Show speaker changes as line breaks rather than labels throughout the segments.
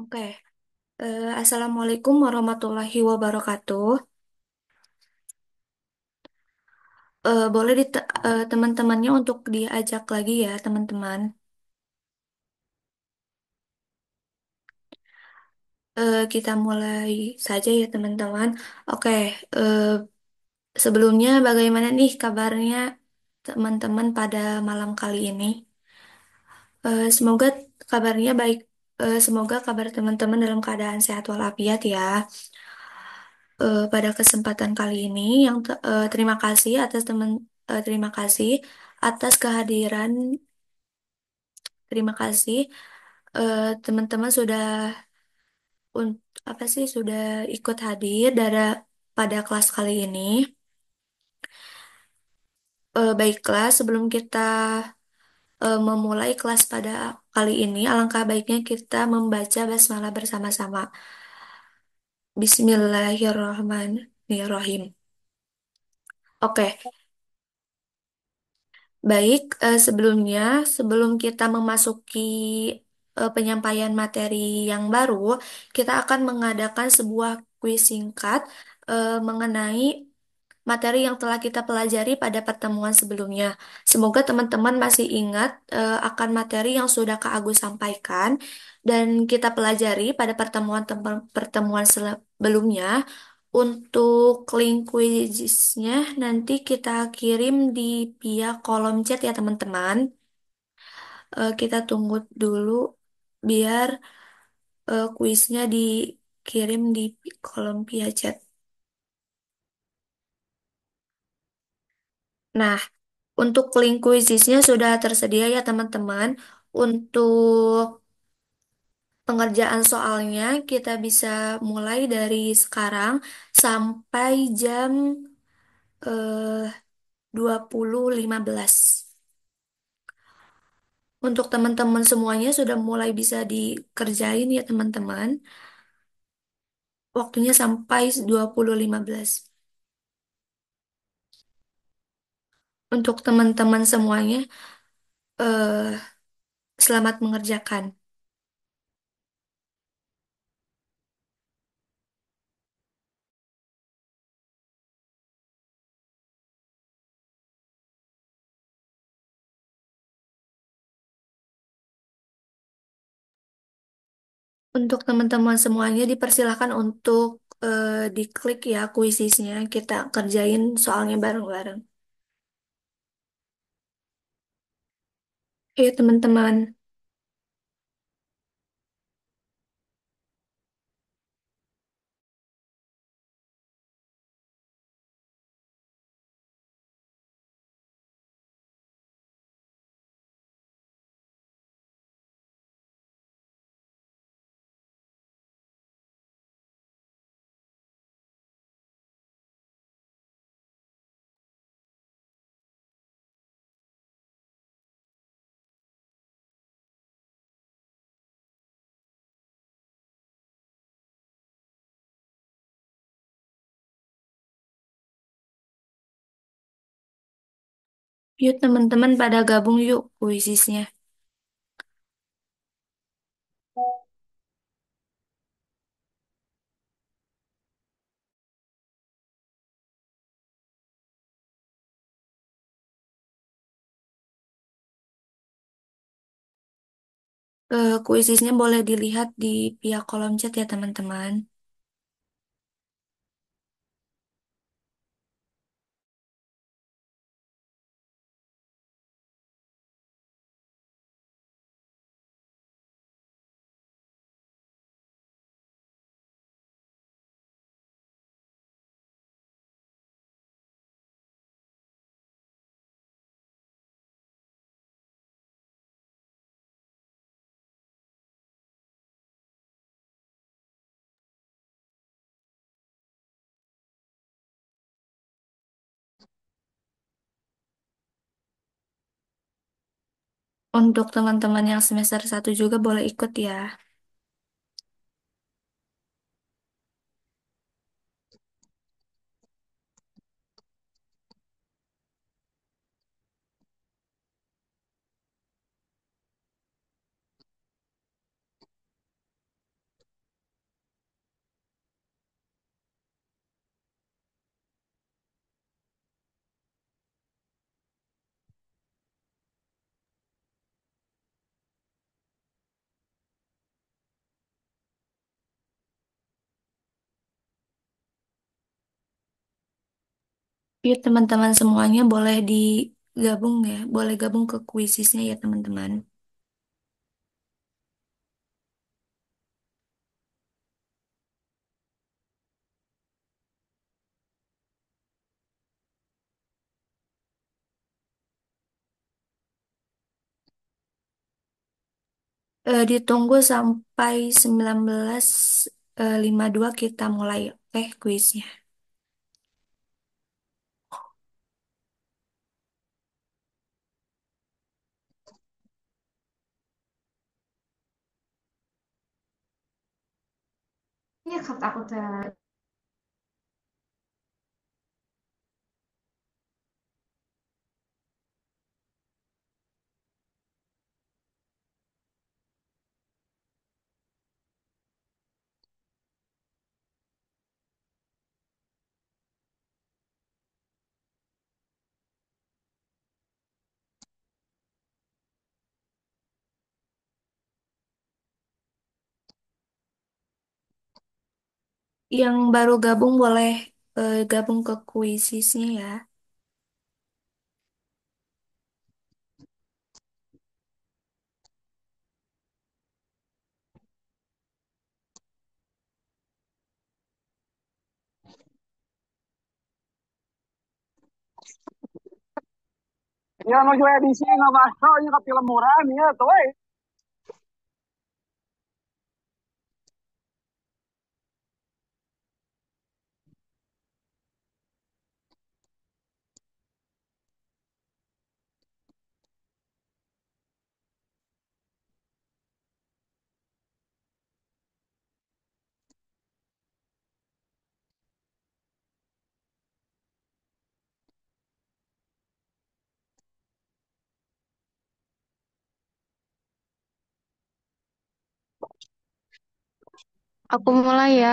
Oke, Assalamualaikum warahmatullahi wabarakatuh. Boleh teman-temannya untuk diajak lagi ya, teman-teman. Kita mulai saja ya, teman-teman. Oke, eh, sebelumnya bagaimana nih kabarnya teman-teman pada malam kali ini? Semoga kabarnya baik. Semoga kabar teman-teman dalam keadaan sehat walafiat ya. Pada kesempatan kali ini, terima kasih atas terima kasih atas kehadiran. Terima kasih teman-teman sudah sudah ikut hadir pada kelas kali ini. Baiklah, sebelum kita memulai kelas pada kali ini, alangkah baiknya kita membaca basmalah bersama-sama. Bismillahirrahmanirrahim. Oke, baik. Sebelum kita memasuki penyampaian materi yang baru, kita akan mengadakan sebuah kuis singkat mengenai materi yang telah kita pelajari pada pertemuan sebelumnya. Semoga teman-teman masih ingat akan materi yang sudah Kak Agus sampaikan dan kita pelajari pada pertemuan sebelumnya. Untuk link quiznya nanti kita kirim di via kolom chat ya teman-teman. Kita tunggu dulu biar kuisnya dikirim di kolom via chat. Nah, untuk link quizisnya sudah tersedia ya teman-teman. Untuk pengerjaan soalnya kita bisa mulai dari sekarang sampai jam eh, 20.15. Untuk teman-teman semuanya sudah mulai bisa dikerjain ya teman-teman. Waktunya sampai 20.15. Untuk teman-teman semuanya, eh, selamat mengerjakan. Untuk teman-teman semuanya dipersilahkan untuk diklik ya kuisisnya. Kita kerjain soalnya bareng-bareng. Ayo teman-teman. Yuk teman-teman pada gabung yuk kuisisnya. Kuisisnya boleh dilihat di pihak kolom chat ya teman-teman. Untuk teman-teman yang semester 1 juga boleh ikut ya. Yuk teman-teman semuanya boleh digabung ya, boleh gabung ke kuisisnya ya teman-teman. Ditunggu sampai 19.52 kita mulai, oke, kuisnya. Iya kata aku teh. Yang baru gabung boleh gabung ke kuisisnya ya.
Ya nuju edisi nggak masuk nya ke film murah nih ya tuh.
Aku mulai ya.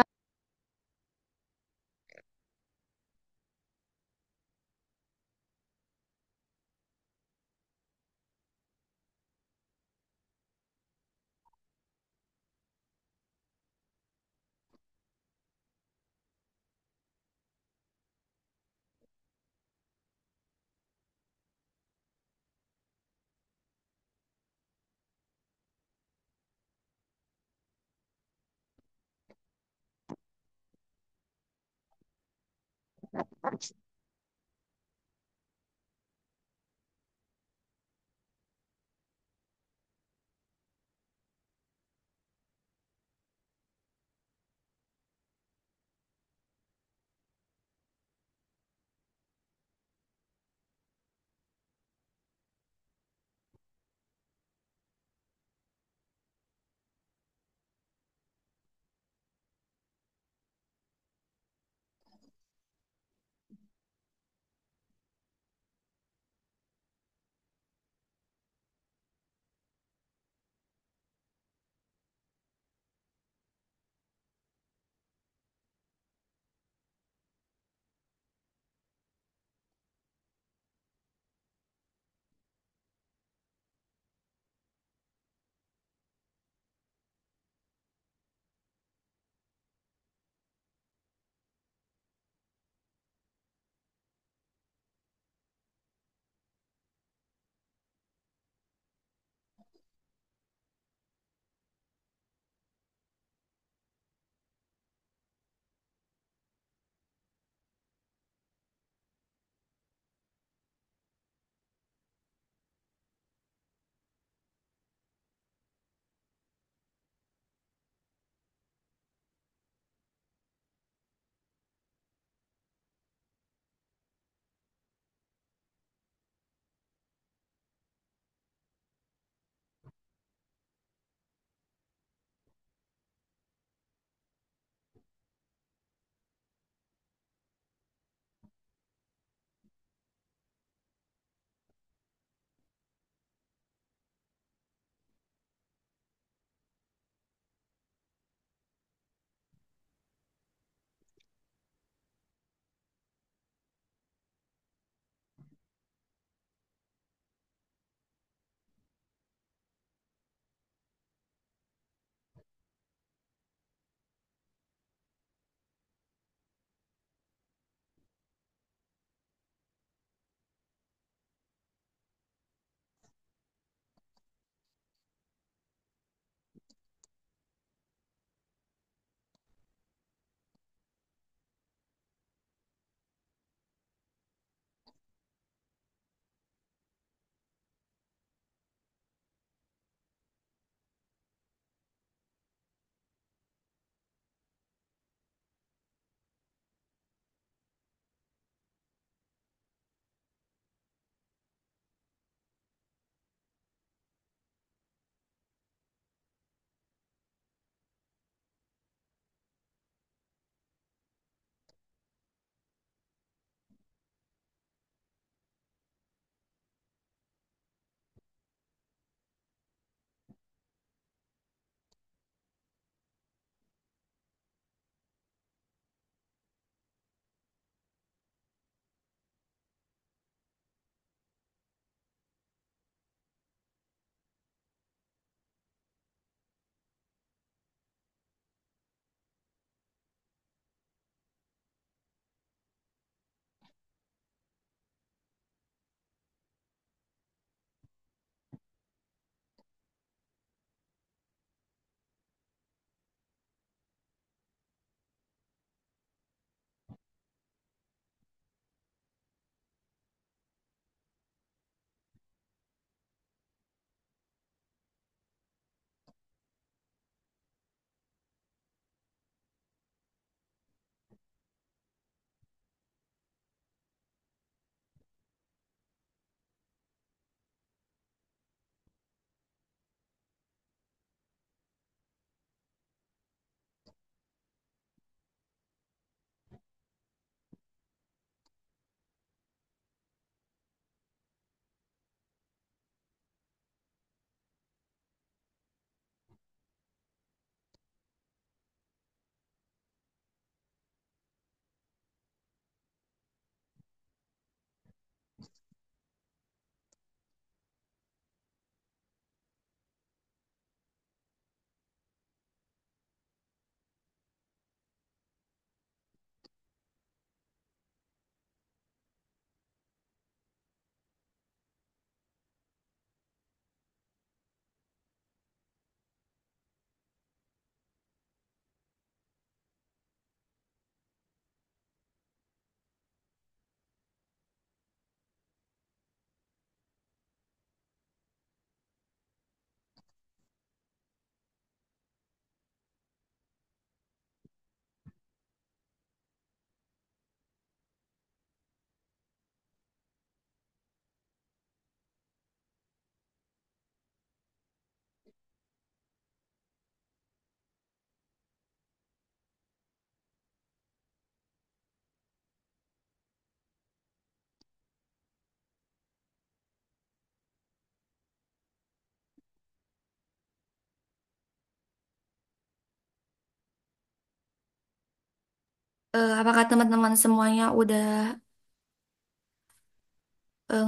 Apakah teman-teman semuanya udah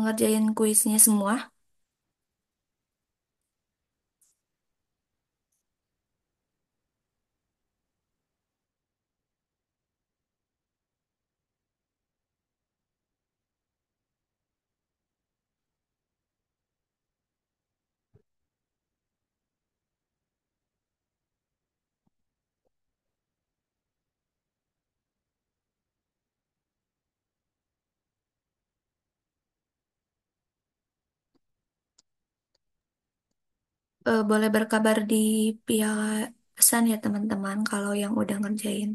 ngerjain kuisnya semua? Boleh berkabar di pihak pesan ya teman-teman kalau yang udah ngerjain.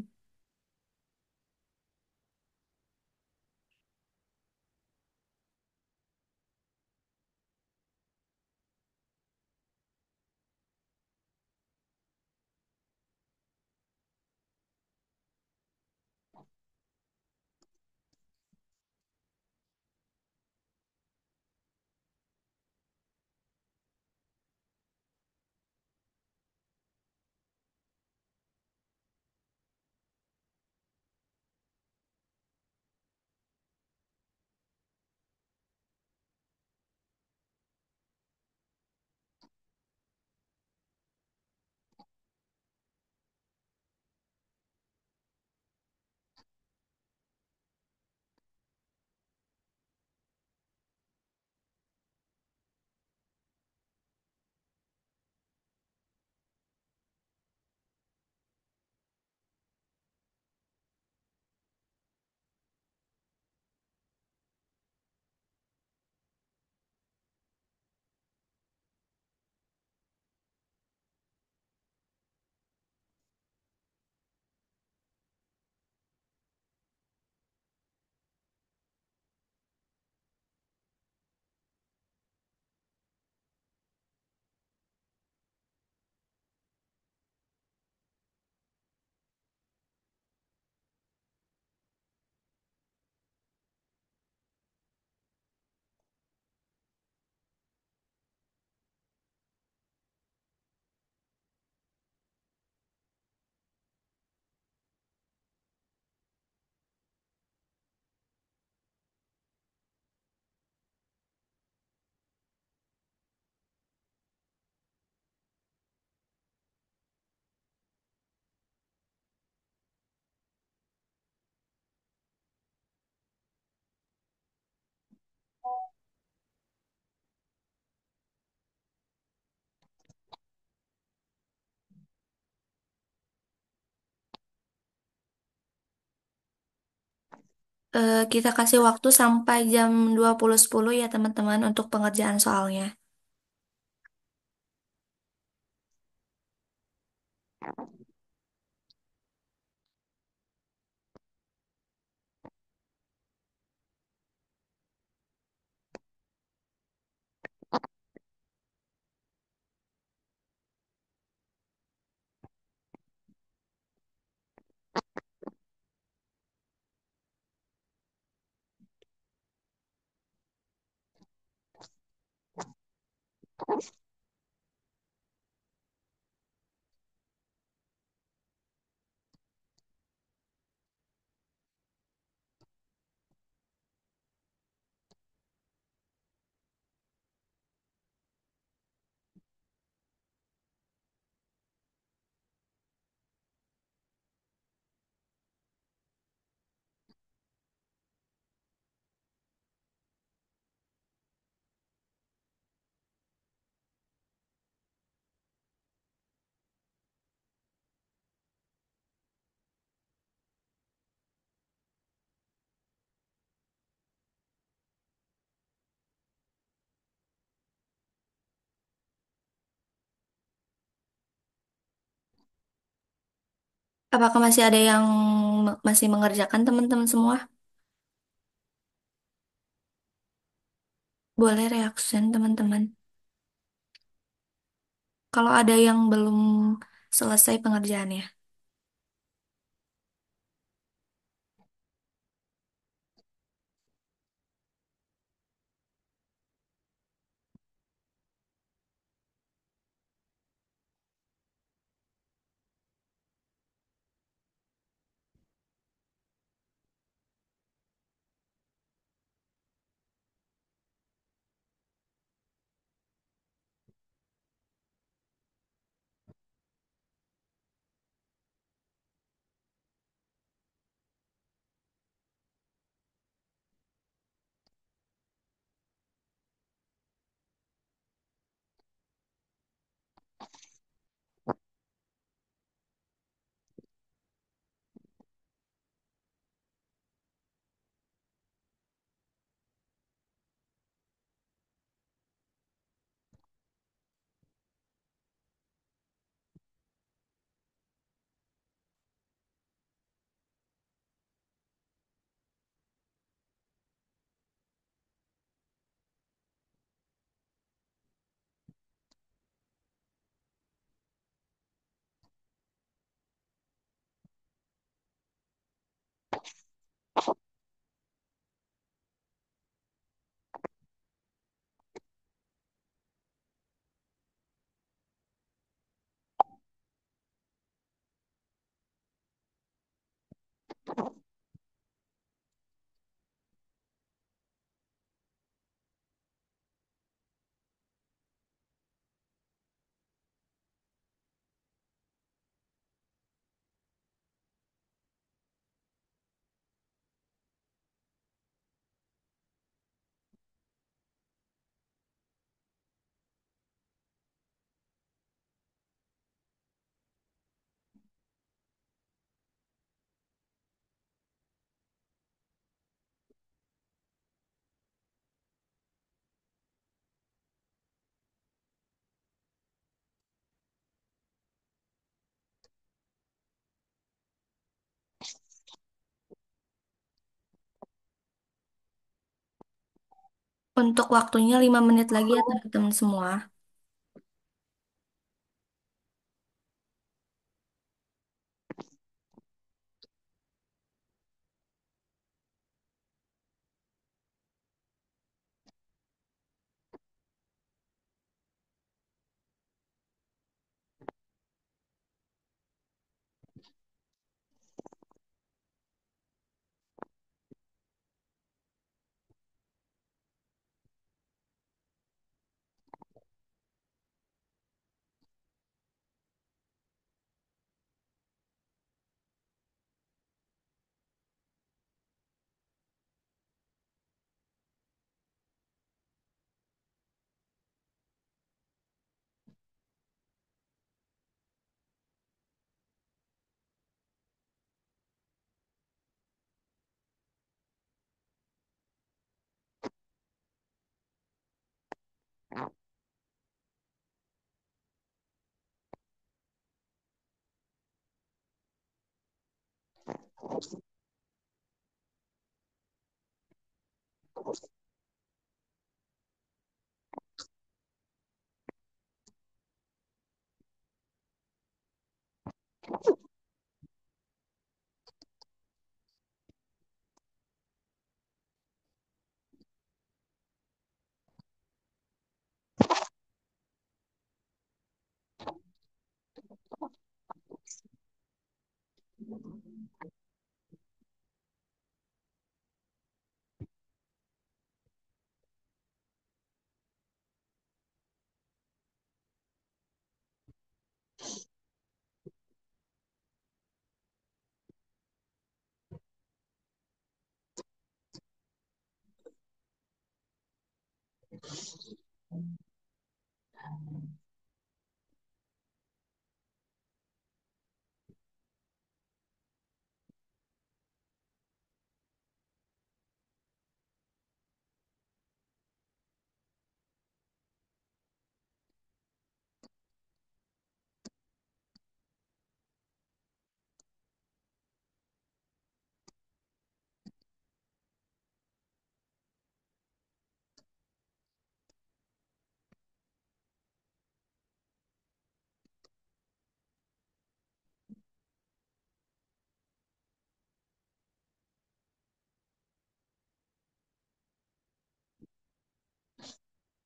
Kita kasih waktu sampai jam 20.10 ya teman-teman untuk pengerjaan soalnya. Apakah masih ada yang masih mengerjakan teman-teman semua? Boleh reaction teman-teman. Kalau ada yang belum selesai pengerjaannya. Untuk waktunya 5 menit lagi ya teman-teman semua.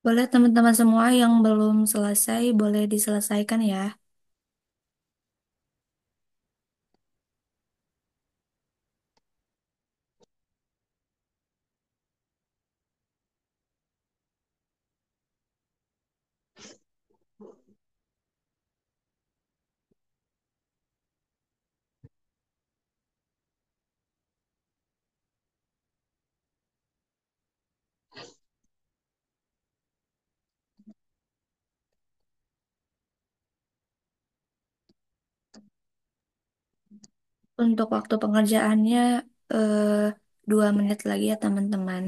Boleh teman-teman semua yang belum selesai, boleh diselesaikan ya. Untuk waktu pengerjaannya eh, 2 menit lagi ya teman-teman.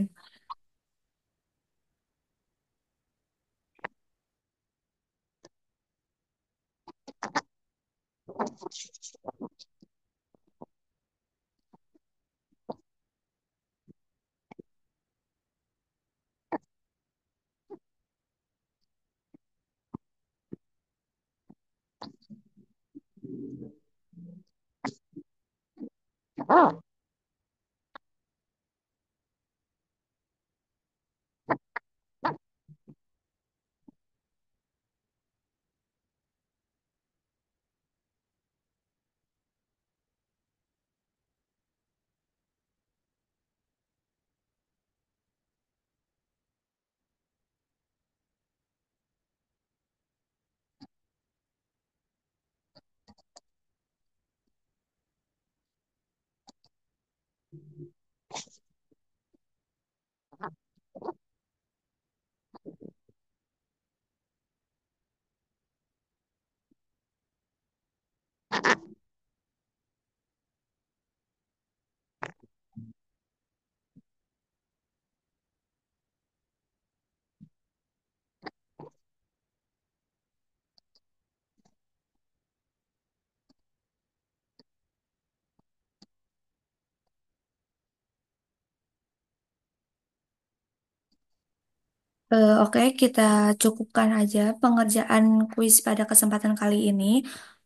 Oke, kita cukupkan aja pengerjaan kuis pada kesempatan kali ini.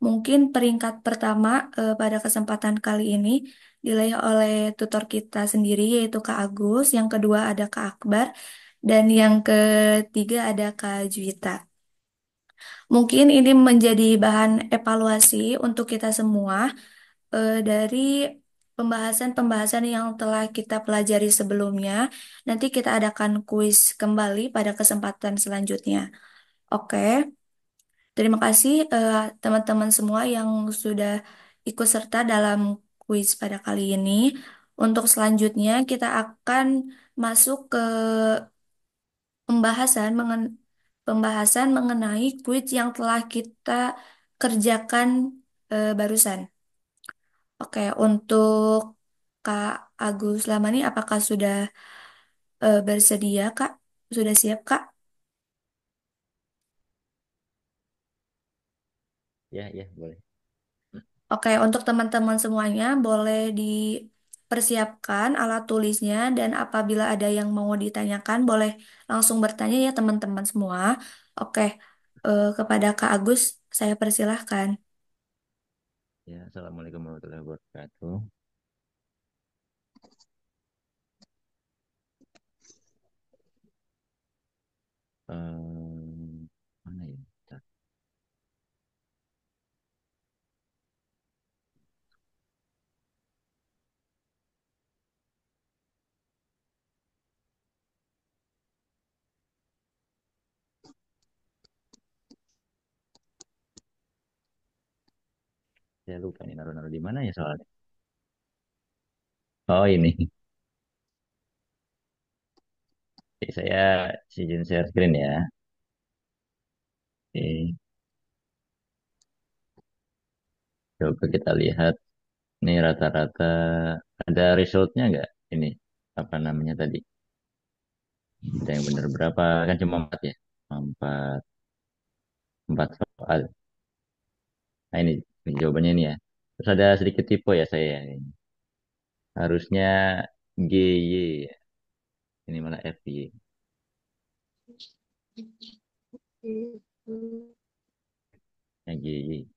Mungkin peringkat pertama pada kesempatan kali ini diraih oleh tutor kita sendiri, yaitu Kak Agus. Yang kedua ada Kak Akbar. Dan yang ketiga ada Kak Juwita. Mungkin ini menjadi bahan evaluasi untuk kita semua dari pembahasan-pembahasan yang telah kita pelajari sebelumnya. Nanti kita adakan kuis kembali pada kesempatan selanjutnya. Oke, terima kasih teman-teman semua yang sudah ikut serta dalam kuis pada kali ini. Untuk selanjutnya kita akan masuk ke pembahasan mengenai kuis yang telah kita kerjakan barusan. Oke, untuk Kak Agus Lamani, apakah sudah bersedia, Kak? Sudah siap, Kak?
Ya, ya, boleh.
Oke, untuk teman-teman semuanya, boleh dipersiapkan alat tulisnya dan apabila ada yang mau ditanyakan, boleh langsung bertanya ya teman-teman semua. Oke, kepada Kak Agus, saya persilahkan.
Ya, Assalamualaikum warahmatullahi wabarakatuh. Mana ya? Bentar. Saya lupa nih naruh-naruh di mana ya soalnya. Oh, ini. Oke, saya izin share screen ya. Oke, coba kita lihat. Ini rata-rata ada resultnya nggak? Ini apa namanya tadi? Ada yang benar berapa? Kan cuma empat ya. Empat, empat soal. Nah ini jawabannya ini ya. Terus ada sedikit tipe ya saya. Harusnya GY. Ini malah FY. Ya, GY.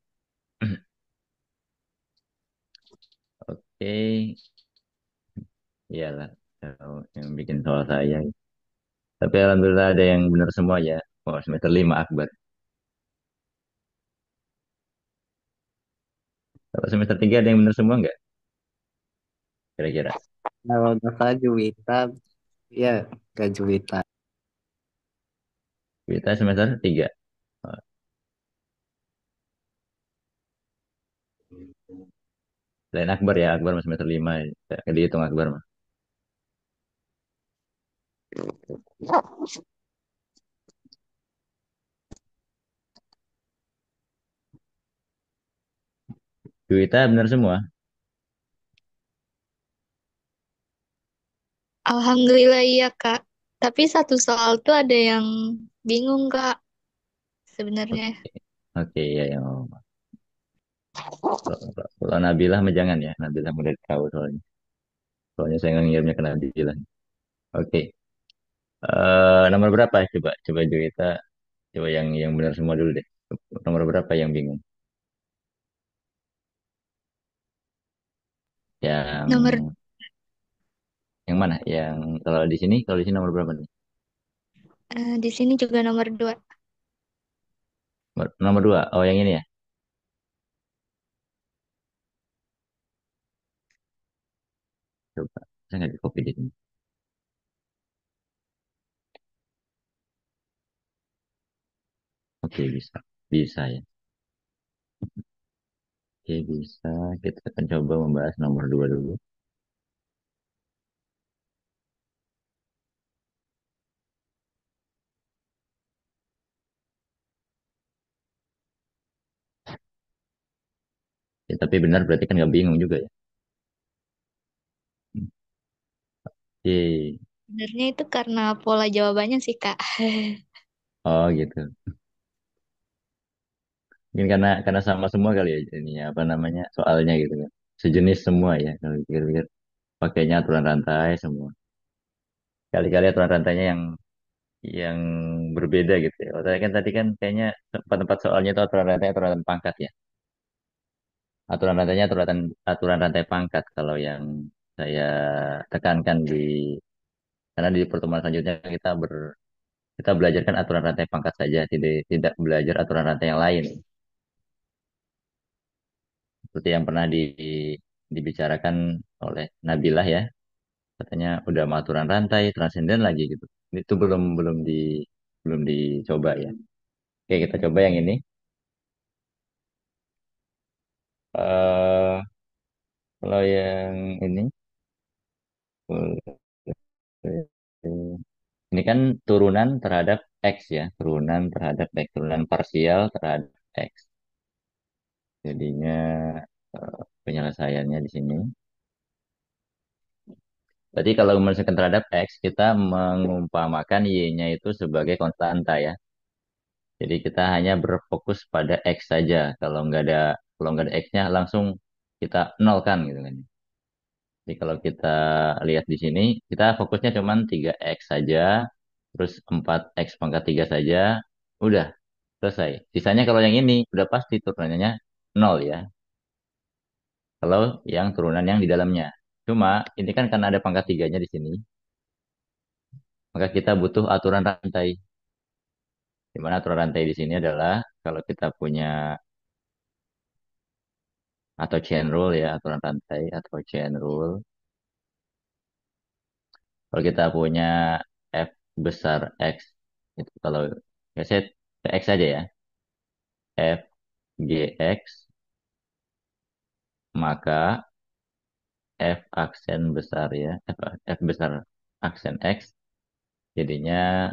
Oke, iyalah. Yang bikin soal saya. Tapi alhamdulillah ada yang benar semua ya. Oh, semester 5 Akbar. Kalau semester 3 ada yang benar semua nggak? Kira-kira.
Kalau Kakak Juwita, ya Kak Juwita.
Kita semester 3. Oh, lain Akbar ya, Akbar masih semester 5. Jadi hitung Akbar mah. Kita benar semua.
Alhamdulillah iya Kak. Tapi satu soal tuh ada yang bingung Kak sebenarnya.
Oke, ya yang kalau Nabilah mah jangan ya. Nabilah udah tahu soalnya. Soalnya saya nggak ngirimnya ke Nabilah. Oke. Nomor berapa? Coba coba Juwita. Coba yang benar semua dulu deh. Nomor berapa yang bingung? Yang
Nomor
yang mana? Yang kalau di sini nomor berapa nih?
di sini juga nomor 2.
Nomor 2. Oh, yang ini ya. Coba. Saya nggak di copy di sini. Oke, bisa. Bisa ya. Oke, bisa. Kita akan coba membahas nomor 2 dulu. Ya, tapi benar berarti kan nggak bingung juga ya. Oke.
Sebenarnya itu karena pola jawabannya sih, Kak.
Oh gitu. Mungkin karena sama semua kali ya ini apa namanya soalnya gitu kan. Sejenis semua ya kalau pikir-pikir pakainya aturan rantai semua. Kali-kali aturan rantainya yang berbeda gitu ya. Oh, tadi kan kayaknya tempat-tempat soalnya itu aturan rantai pangkat ya. Aturan rantainya aturan rantai pangkat kalau yang saya tekankan karena di pertemuan selanjutnya kita belajarkan aturan rantai pangkat saja, tidak tidak belajar aturan rantai yang lain. Seperti yang pernah dibicarakan oleh Nabilah ya, katanya udah mau aturan rantai, transenden lagi gitu. Itu belum dicoba ya. Oke, kita coba yang ini. eh Kalau yang ini, ini kan turunan terhadap X ya, turunan parsial terhadap X. Jadinya penyelesaiannya di sini. Berarti kalau misalkan terhadap X, kita mengumpamakan Y-nya itu sebagai konstanta ya. Jadi kita hanya berfokus pada X saja. Kalau nggak ada X-nya langsung kita nolkan gitu kan. Jadi kalau kita lihat di sini, kita fokusnya cuma 3X saja, terus 4X pangkat 3 saja, udah selesai. Sisanya kalau yang ini udah pasti turunannya nol ya. Kalau yang turunan yang di dalamnya. Cuma ini kan karena ada pangkat tiganya di sini, maka kita butuh aturan rantai. Di mana aturan rantai di sini adalah kalau kita punya atau chain rule ya, aturan rantai atau chain rule. Kalau kita punya F besar X, itu kalau ya saya ke X saja ya, F G X, maka F aksen besar ya, F besar aksen X, jadinya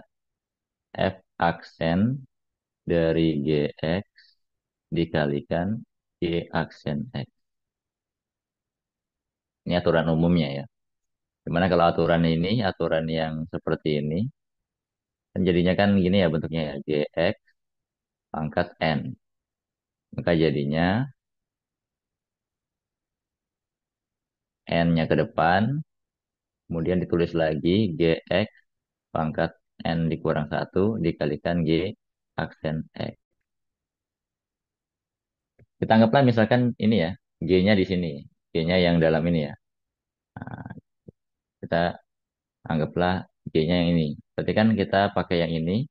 F aksen dari GX dikalikan Y aksen X. Ini aturan umumnya ya. Gimana kalau aturan yang seperti ini, kan jadinya kan gini ya bentuknya ya, GX pangkat N. Maka jadinya N-nya ke depan, kemudian ditulis lagi GX pangkat N dikurang satu dikalikan G aksen X. Kita anggaplah misalkan ini ya, G-nya di sini, G-nya yang dalam ini ya. Nah, kita anggaplah G-nya yang ini. Berarti kan kita pakai yang ini,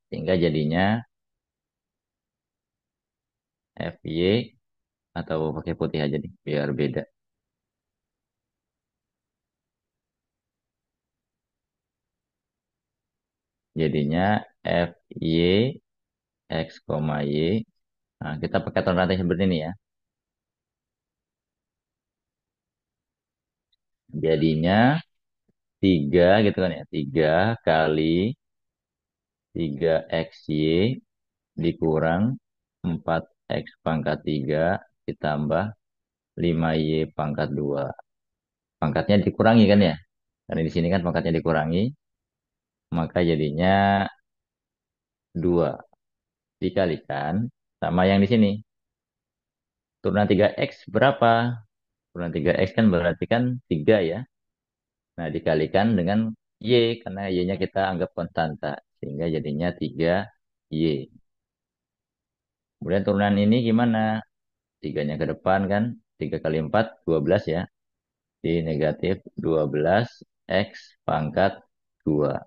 sehingga jadinya FY atau pakai putih aja nih, biar beda. Jadinya FY X, Y. Nah, kita pakai aturan rantai seperti ini ya. Jadinya 3 gitu kan ya. 3 kali 3XY dikurang 4X pangkat 3 ditambah 5Y pangkat 2. Pangkatnya dikurangi kan ya. Karena di sini kan pangkatnya dikurangi. Maka jadinya 2 dikalikan sama yang di sini. Turunan 3X berapa? Turunan 3X kan berarti kan 3 ya. Nah, dikalikan dengan Y, karena Y-nya kita anggap konstanta. Sehingga jadinya 3Y. Kemudian turunan ini gimana? 3-nya ke depan kan. 3 kali 4, 12 ya. Di negatif 12 X pangkat 2.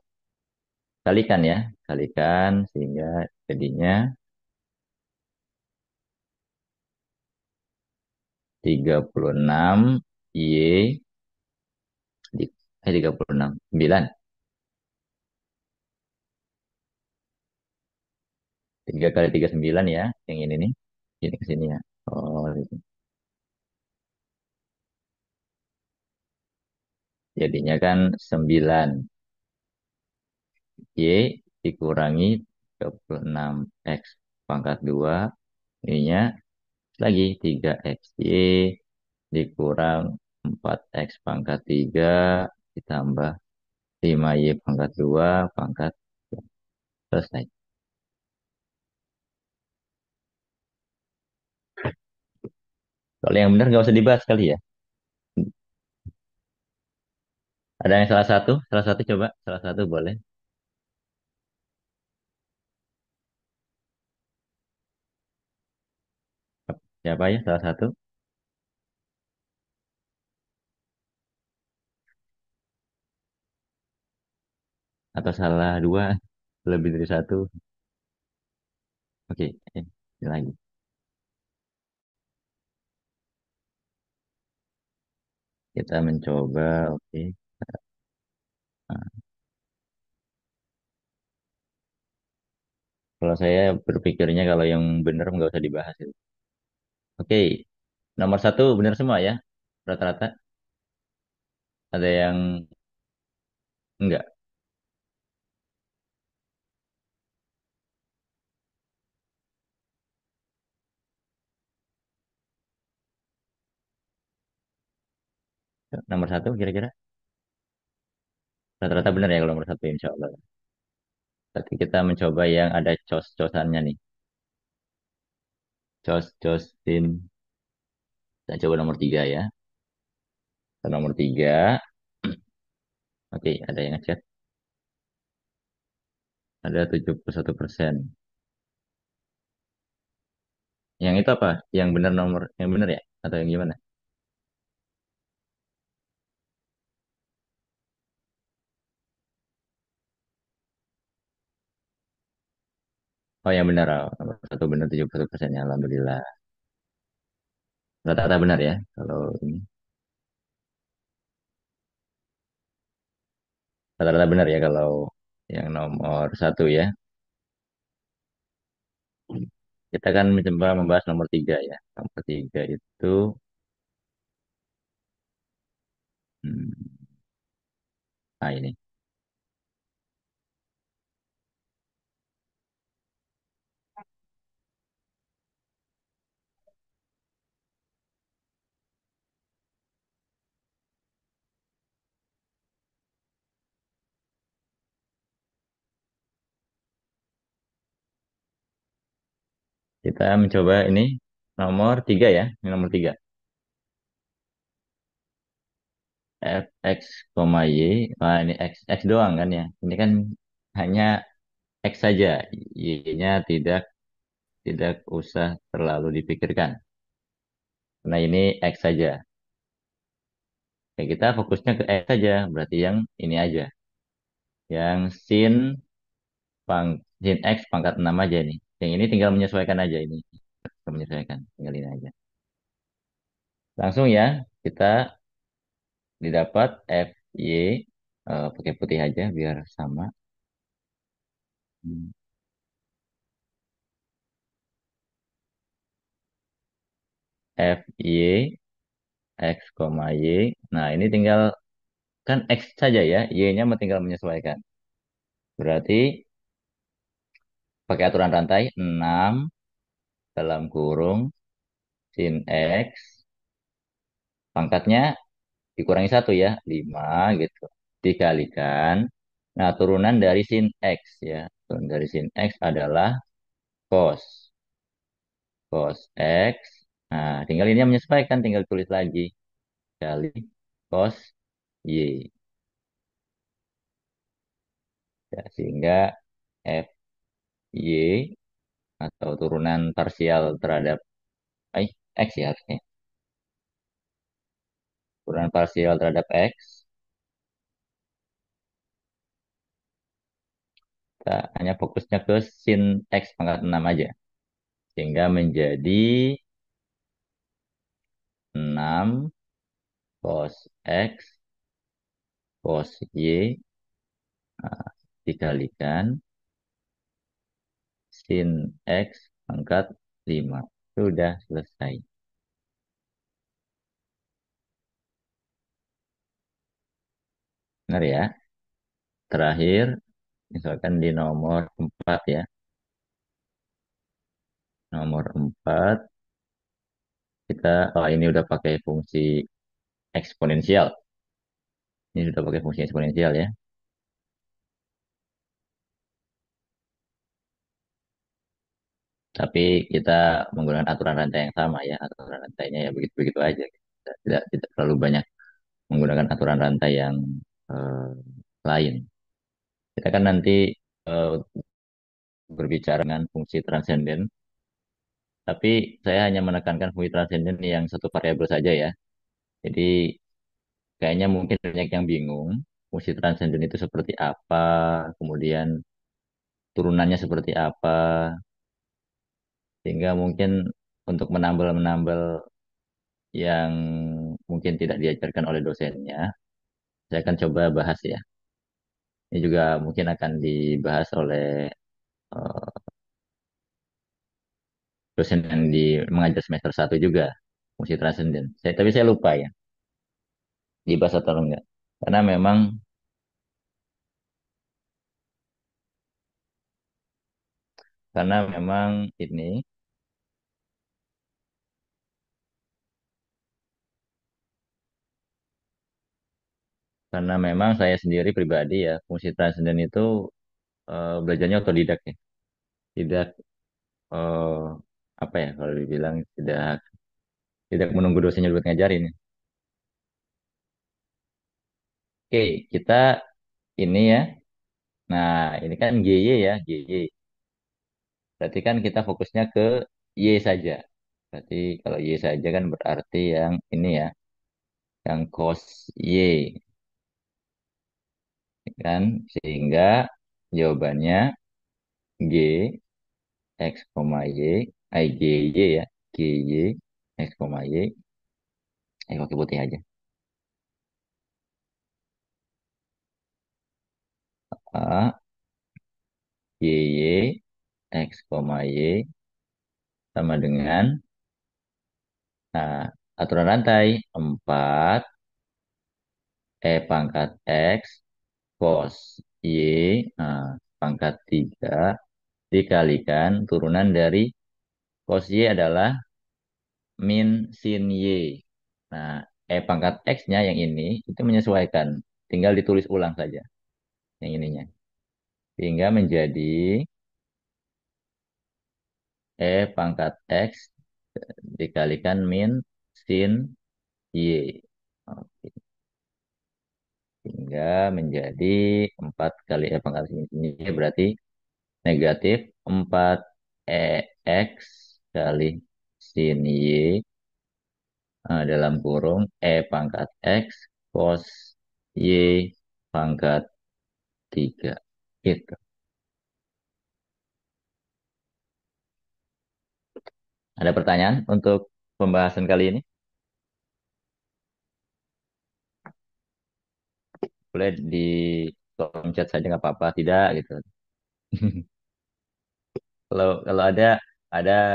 Kalikan ya. Kalikan sehingga jadinya 36 Y di, 36. 9. 3 kali 3 9 ya. Yang ini nih. Ini ke sini ya. Oh, gitu. Jadinya kan 9 Y dikurangi 36 X pangkat 2. Ininya lagi 3xy dikurang 4x pangkat 3 ditambah 5y pangkat 2 pangkat 2. Selesai. Kalau yang benar nggak usah dibahas kali ya. Ada yang salah satu? Salah satu coba. Salah satu boleh. Siapa ya salah satu? Atau salah dua? Lebih dari satu? Oke, ini lagi. Kita mencoba, oke. Nah, kalau saya berpikirnya kalau yang benar nggak usah dibahas itu. Oke, nomor satu benar semua ya, rata-rata. Ada yang enggak. Nomor satu kira-kira rata-rata benar ya kalau nomor satu insya Allah. Tapi kita mencoba yang ada cos-cosannya nih. Cos-cosin. Kita coba nomor tiga ya. Nomor tiga, oke, ada yang ngechat. Ada 71%. Yang itu apa? Yang benar nomor, yang benar ya? Atau yang gimana? Oh, yang benar. Oh, nomor satu benar 71% ya. Alhamdulillah. Rata-rata benar ya. Kalau ini. Rata-rata benar ya kalau yang nomor satu ya. Kita kan mencoba membahas nomor tiga ya. Nomor tiga itu, hmm, nah ini. Kita mencoba ini nomor tiga ya. Ini nomor tiga. Fx, y. Nah, ini x doang kan ya. Ini kan hanya x saja. Y-nya tidak usah terlalu dipikirkan. Nah, ini X saja. Ya, kita fokusnya ke X saja. Berarti yang ini aja. Yang sin X pangkat 6 aja nih. Yang ini tinggal menyesuaikan aja ini. Tinggal menyesuaikan. Tinggal ini aja. Langsung ya. Kita didapat FY. Pakai putih aja biar sama. Hmm. FY X, Y. Nah, ini tinggal kan X saja ya. Y-nya tinggal menyesuaikan. Berarti pakai aturan rantai 6 dalam kurung sin X pangkatnya dikurangi satu ya 5 gitu dikalikan, nah turunan dari sin X ya, turunan dari sin X adalah cos cos X. Nah tinggal ini yang menyesuaikan, tinggal tulis lagi kali cos Y ya, sehingga F Y atau turunan parsial terhadap X ya harusnya, turunan parsial terhadap X. Kita hanya fokusnya ke sin X pangkat 6 aja. Sehingga menjadi 6 cos X cos Y, nah, dikalikan sin X pangkat 5. Sudah selesai. Benar ya? Terakhir, misalkan di nomor 4 ya. Nomor 4 kita, oh ini udah pakai fungsi eksponensial. Ini sudah pakai fungsi eksponensial ya. Tapi kita menggunakan aturan rantai yang sama ya. Aturan rantainya ya begitu-begitu aja. Tidak terlalu banyak menggunakan aturan rantai yang eh, lain. Kita kan nanti eh, berbicara dengan fungsi transenden, tapi saya hanya menekankan fungsi transenden yang satu variabel saja ya. Jadi kayaknya mungkin banyak yang bingung fungsi transenden itu seperti apa, kemudian turunannya seperti apa, sehingga mungkin untuk menambal-menambal yang mungkin tidak diajarkan oleh dosennya, saya akan coba bahas ya. Ini juga mungkin akan dibahas oleh eh, dosen yang mengajar semester 1 juga, fungsi transenden. Tapi saya lupa ya, dibahas atau enggak. Karena memang karena memang ini karena memang saya sendiri pribadi ya, fungsi transenden itu belajarnya otodidak ya. Tidak eh, apa ya kalau dibilang tidak tidak menunggu dosennya buat ngajarin. Oke, kita ini ya. Nah, ini kan GY ya, GY. Berarti kan kita fokusnya ke Y saja. Berarti kalau Y saja kan berarti yang ini ya, yang cos Y kan. Sehingga jawabannya G X, Y, G Y ya, G Y X, Y, pakai putih aja. A, G Y X, Y sama dengan, nah, aturan rantai 4 pangkat X cos Y, nah, pangkat 3 dikalikan turunan dari cos Y adalah min sin Y. Nah, pangkat X-nya yang ini itu menyesuaikan. Tinggal ditulis ulang saja yang ininya. Sehingga menjadi pangkat X dikalikan min sin Y. Oke. Sehingga menjadi 4 kali pangkat sin Y berarti negatif 4 X kali sin Y dalam kurung pangkat X cos Y pangkat 3. Gitu. Ada pertanyaan untuk pembahasan kali ini? Boleh di kolom chat saja nggak apa-apa, tidak gitu. Kalau kalau ada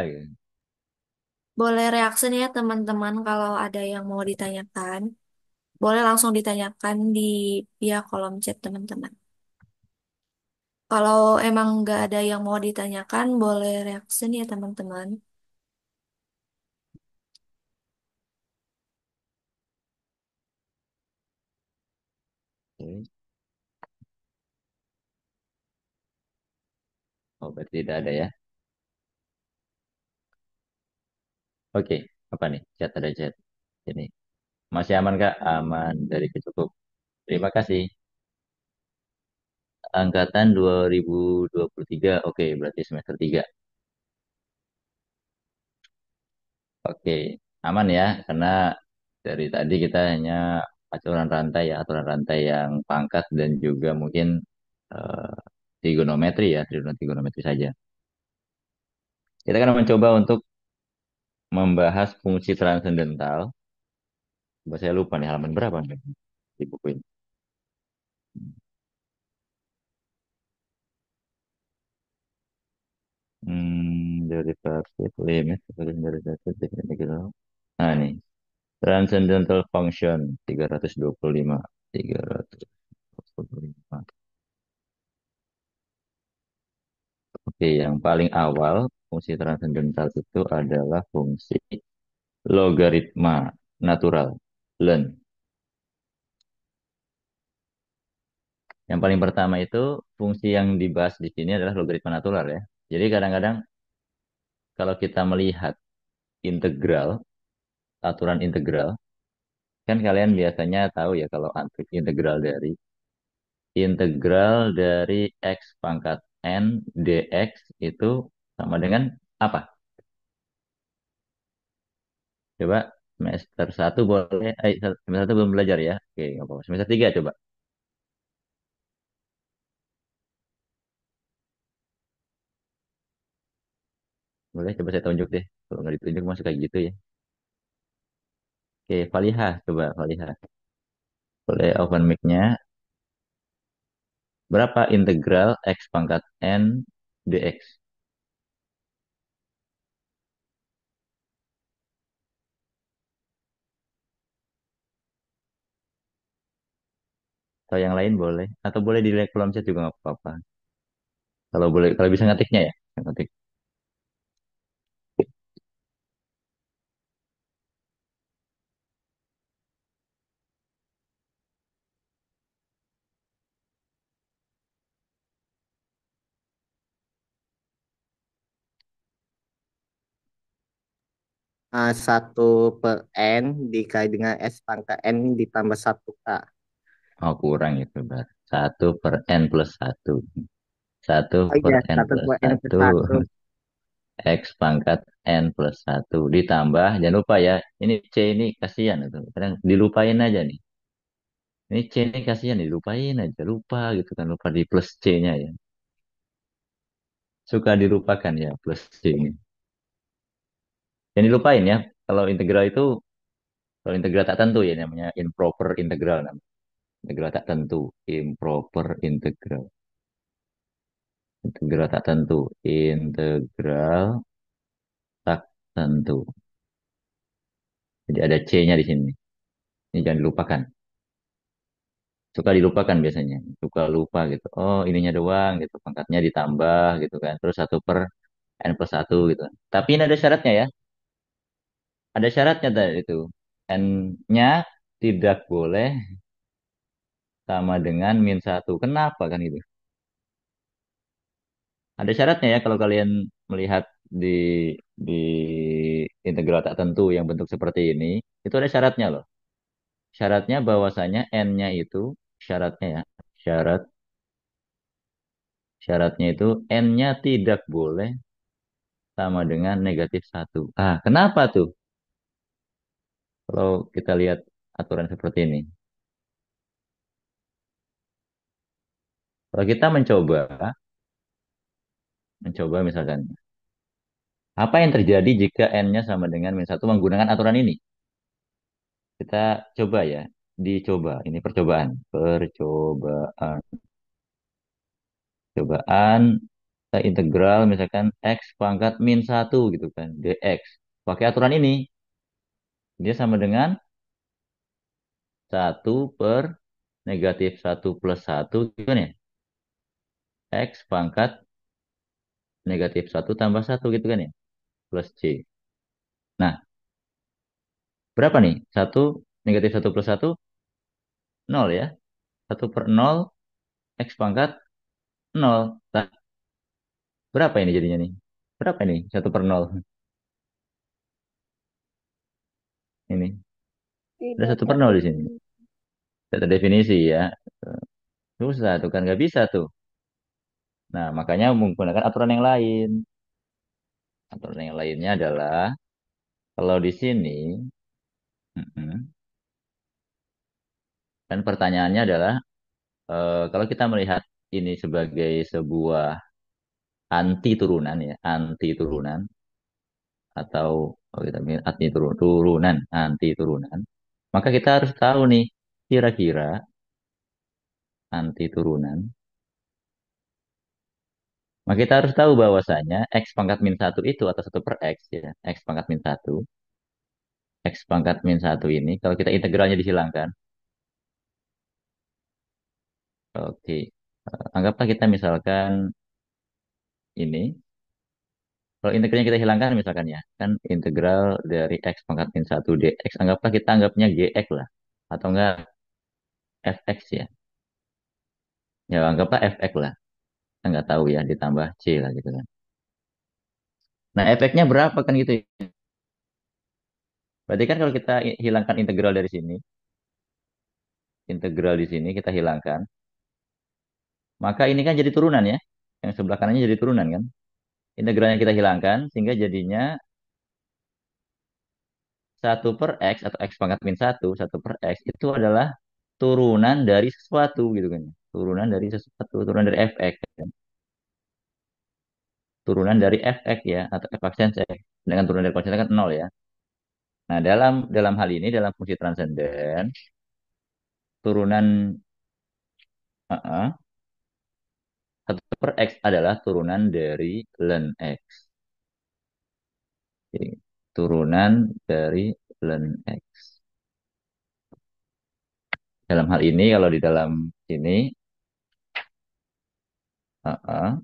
gitu.
Boleh reaksi nih ya teman-teman kalau ada yang mau ditanyakan. Boleh langsung ditanyakan di via kolom chat teman-teman. Kalau emang nggak ada yang mau ditanyakan, boleh reaksi nih ya teman-teman.
Oke. Oh, berarti tidak ada ya. Oke, apa nih? Chat ada chat. Ini masih aman Kak? Aman dari kecukup. Terima kasih. Angkatan 2023. Oke, berarti semester 3. Oke, aman ya, karena dari tadi kita hanya aturan rantai ya, aturan rantai yang pangkat dan juga mungkin eh, trigonometri ya, trigonometri saja. Kita akan mencoba untuk membahas fungsi transendental. Coba saya lupa nih halaman berapa nih di buku ini. Derivatif, limit, derivatif, integral. Nah, nih, transcendental function 325. 325. Oke, yang paling awal fungsi transendental itu adalah fungsi logaritma natural. Ln. Yang paling pertama itu fungsi yang dibahas di sini adalah logaritma natural ya. Jadi kadang-kadang kalau kita melihat integral, aturan integral, kan kalian biasanya tahu ya kalau integral dari x pangkat n dx itu sama dengan apa? Coba semester satu boleh, semester satu belum belajar ya. Oke, nggak apa-apa. Semester 3 coba. Boleh coba saya tunjuk deh. Kalau nggak ditunjuk masuk kayak gitu ya. Oke, Falihah coba Falihah. Boleh open mic-nya. Berapa integral x pangkat n dx? Atau yang lain boleh. Atau boleh di kolom chat juga nggak apa-apa. Kalau boleh, kalau bisa ngetiknya ya. Ngetik.
Satu per n dikali dengan s pangkat n ditambah satu Kak.
Oh, kurang itu, Bar. 1 per n plus 1. Satu
Oh
per
iya,
n
satu
plus
per n per
satu
satu.
X pangkat n plus 1 ditambah, jangan lupa ya, ini C ini kasihan itu. Kadang dilupain aja nih. Ini C ini kasihan dilupain aja, lupa gitu kan, lupa di plus C-nya ya. Suka dilupakan ya plus C ini. Jangan dilupain ya, kalau integral itu, kalau integral tak tentu ya namanya improper integral namanya. Integral tak tentu, improper integral. Integral tak tentu, integral tak tentu. Jadi ada C-nya di sini. Ini jangan dilupakan. Suka dilupakan biasanya, suka lupa gitu, oh ininya doang gitu, pangkatnya ditambah gitu kan, terus 1 per n plus 1 gitu kan. Tapi ini ada syaratnya ya, ada syaratnya tadi itu, n-nya tidak boleh sama dengan -1. Kenapa kan itu, ada syaratnya ya kalau kalian melihat di di integral tak tentu yang bentuk seperti ini, itu ada syaratnya loh. Syaratnya bahwasanya n-nya itu, syaratnya ya, syarat syaratnya itu n-nya tidak boleh sama dengan -1. Ah, kenapa tuh? Kalau kita lihat aturan seperti ini. Kalau kita mencoba misalkan, apa yang terjadi jika n-nya sama dengan -1 menggunakan aturan ini? Kita coba ya, dicoba. Ini percobaan. Percobaan. Cobaan, kita integral misalkan x pangkat -1 gitu kan, dx. Pakai aturan ini, dia sama dengan 1 per -1 plus 1 gitu kan ya? X pangkat -1 tambah 1 gitu kan ya? Plus C. Nah, berapa nih? 1 -1 plus 1, 0 ya. 1 per 0, X pangkat 0. Nah, berapa ini jadinya nih? Berapa ini? 1 per 0. Ini. Ada
Tidak
1 per 0 di sini.
terdefinisi.
Tidak terdefinisi ya. Susah tuh kan. Nggak bisa tuh. Nah, makanya menggunakan aturan yang lain. Aturan yang lainnya adalah, kalau di sini, mm-mm, kan pertanyaannya adalah, kalau kita melihat ini sebagai sebuah anti turunan ya, anti turunan, atau kalau kita bilang anti turunan, maka kita harus tahu nih kira-kira anti turunan. Maka kita harus tahu bahwasanya x pangkat -1 itu atau 1 per x ya, x pangkat -1, x pangkat -1 ini kalau kita integralnya dihilangkan, oke, anggaplah kita misalkan ini Kalau integralnya kita hilangkan misalkan ya, kan integral dari x pangkat min 1 dx, anggaplah kita anggapnya gx lah. Atau enggak fx ya. Ya anggaplah fx lah. Kita nggak tahu ya, ditambah c lah gitu kan. Nah efeknya berapa kan gitu ya. Berarti kan kalau kita hilangkan integral dari sini, integral di sini kita hilangkan, maka ini kan jadi turunan ya. Yang sebelah kanannya jadi turunan kan. Integralnya kita hilangkan, sehingga jadinya satu per x atau x pangkat min satu per x itu adalah turunan dari sesuatu gitu kan. Turunan dari sesuatu, turunan dari fx. Kan. Turunan dari fx ya, atau f absen x. Dengan turunan dari konstan kan nol ya. Nah, dalam dalam hal ini, dalam fungsi transenden, turunan uh, uh, 1 per x adalah turunan dari ln x. Jadi, turunan dari ln x. Dalam hal ini, kalau di dalam sini, uh, uh,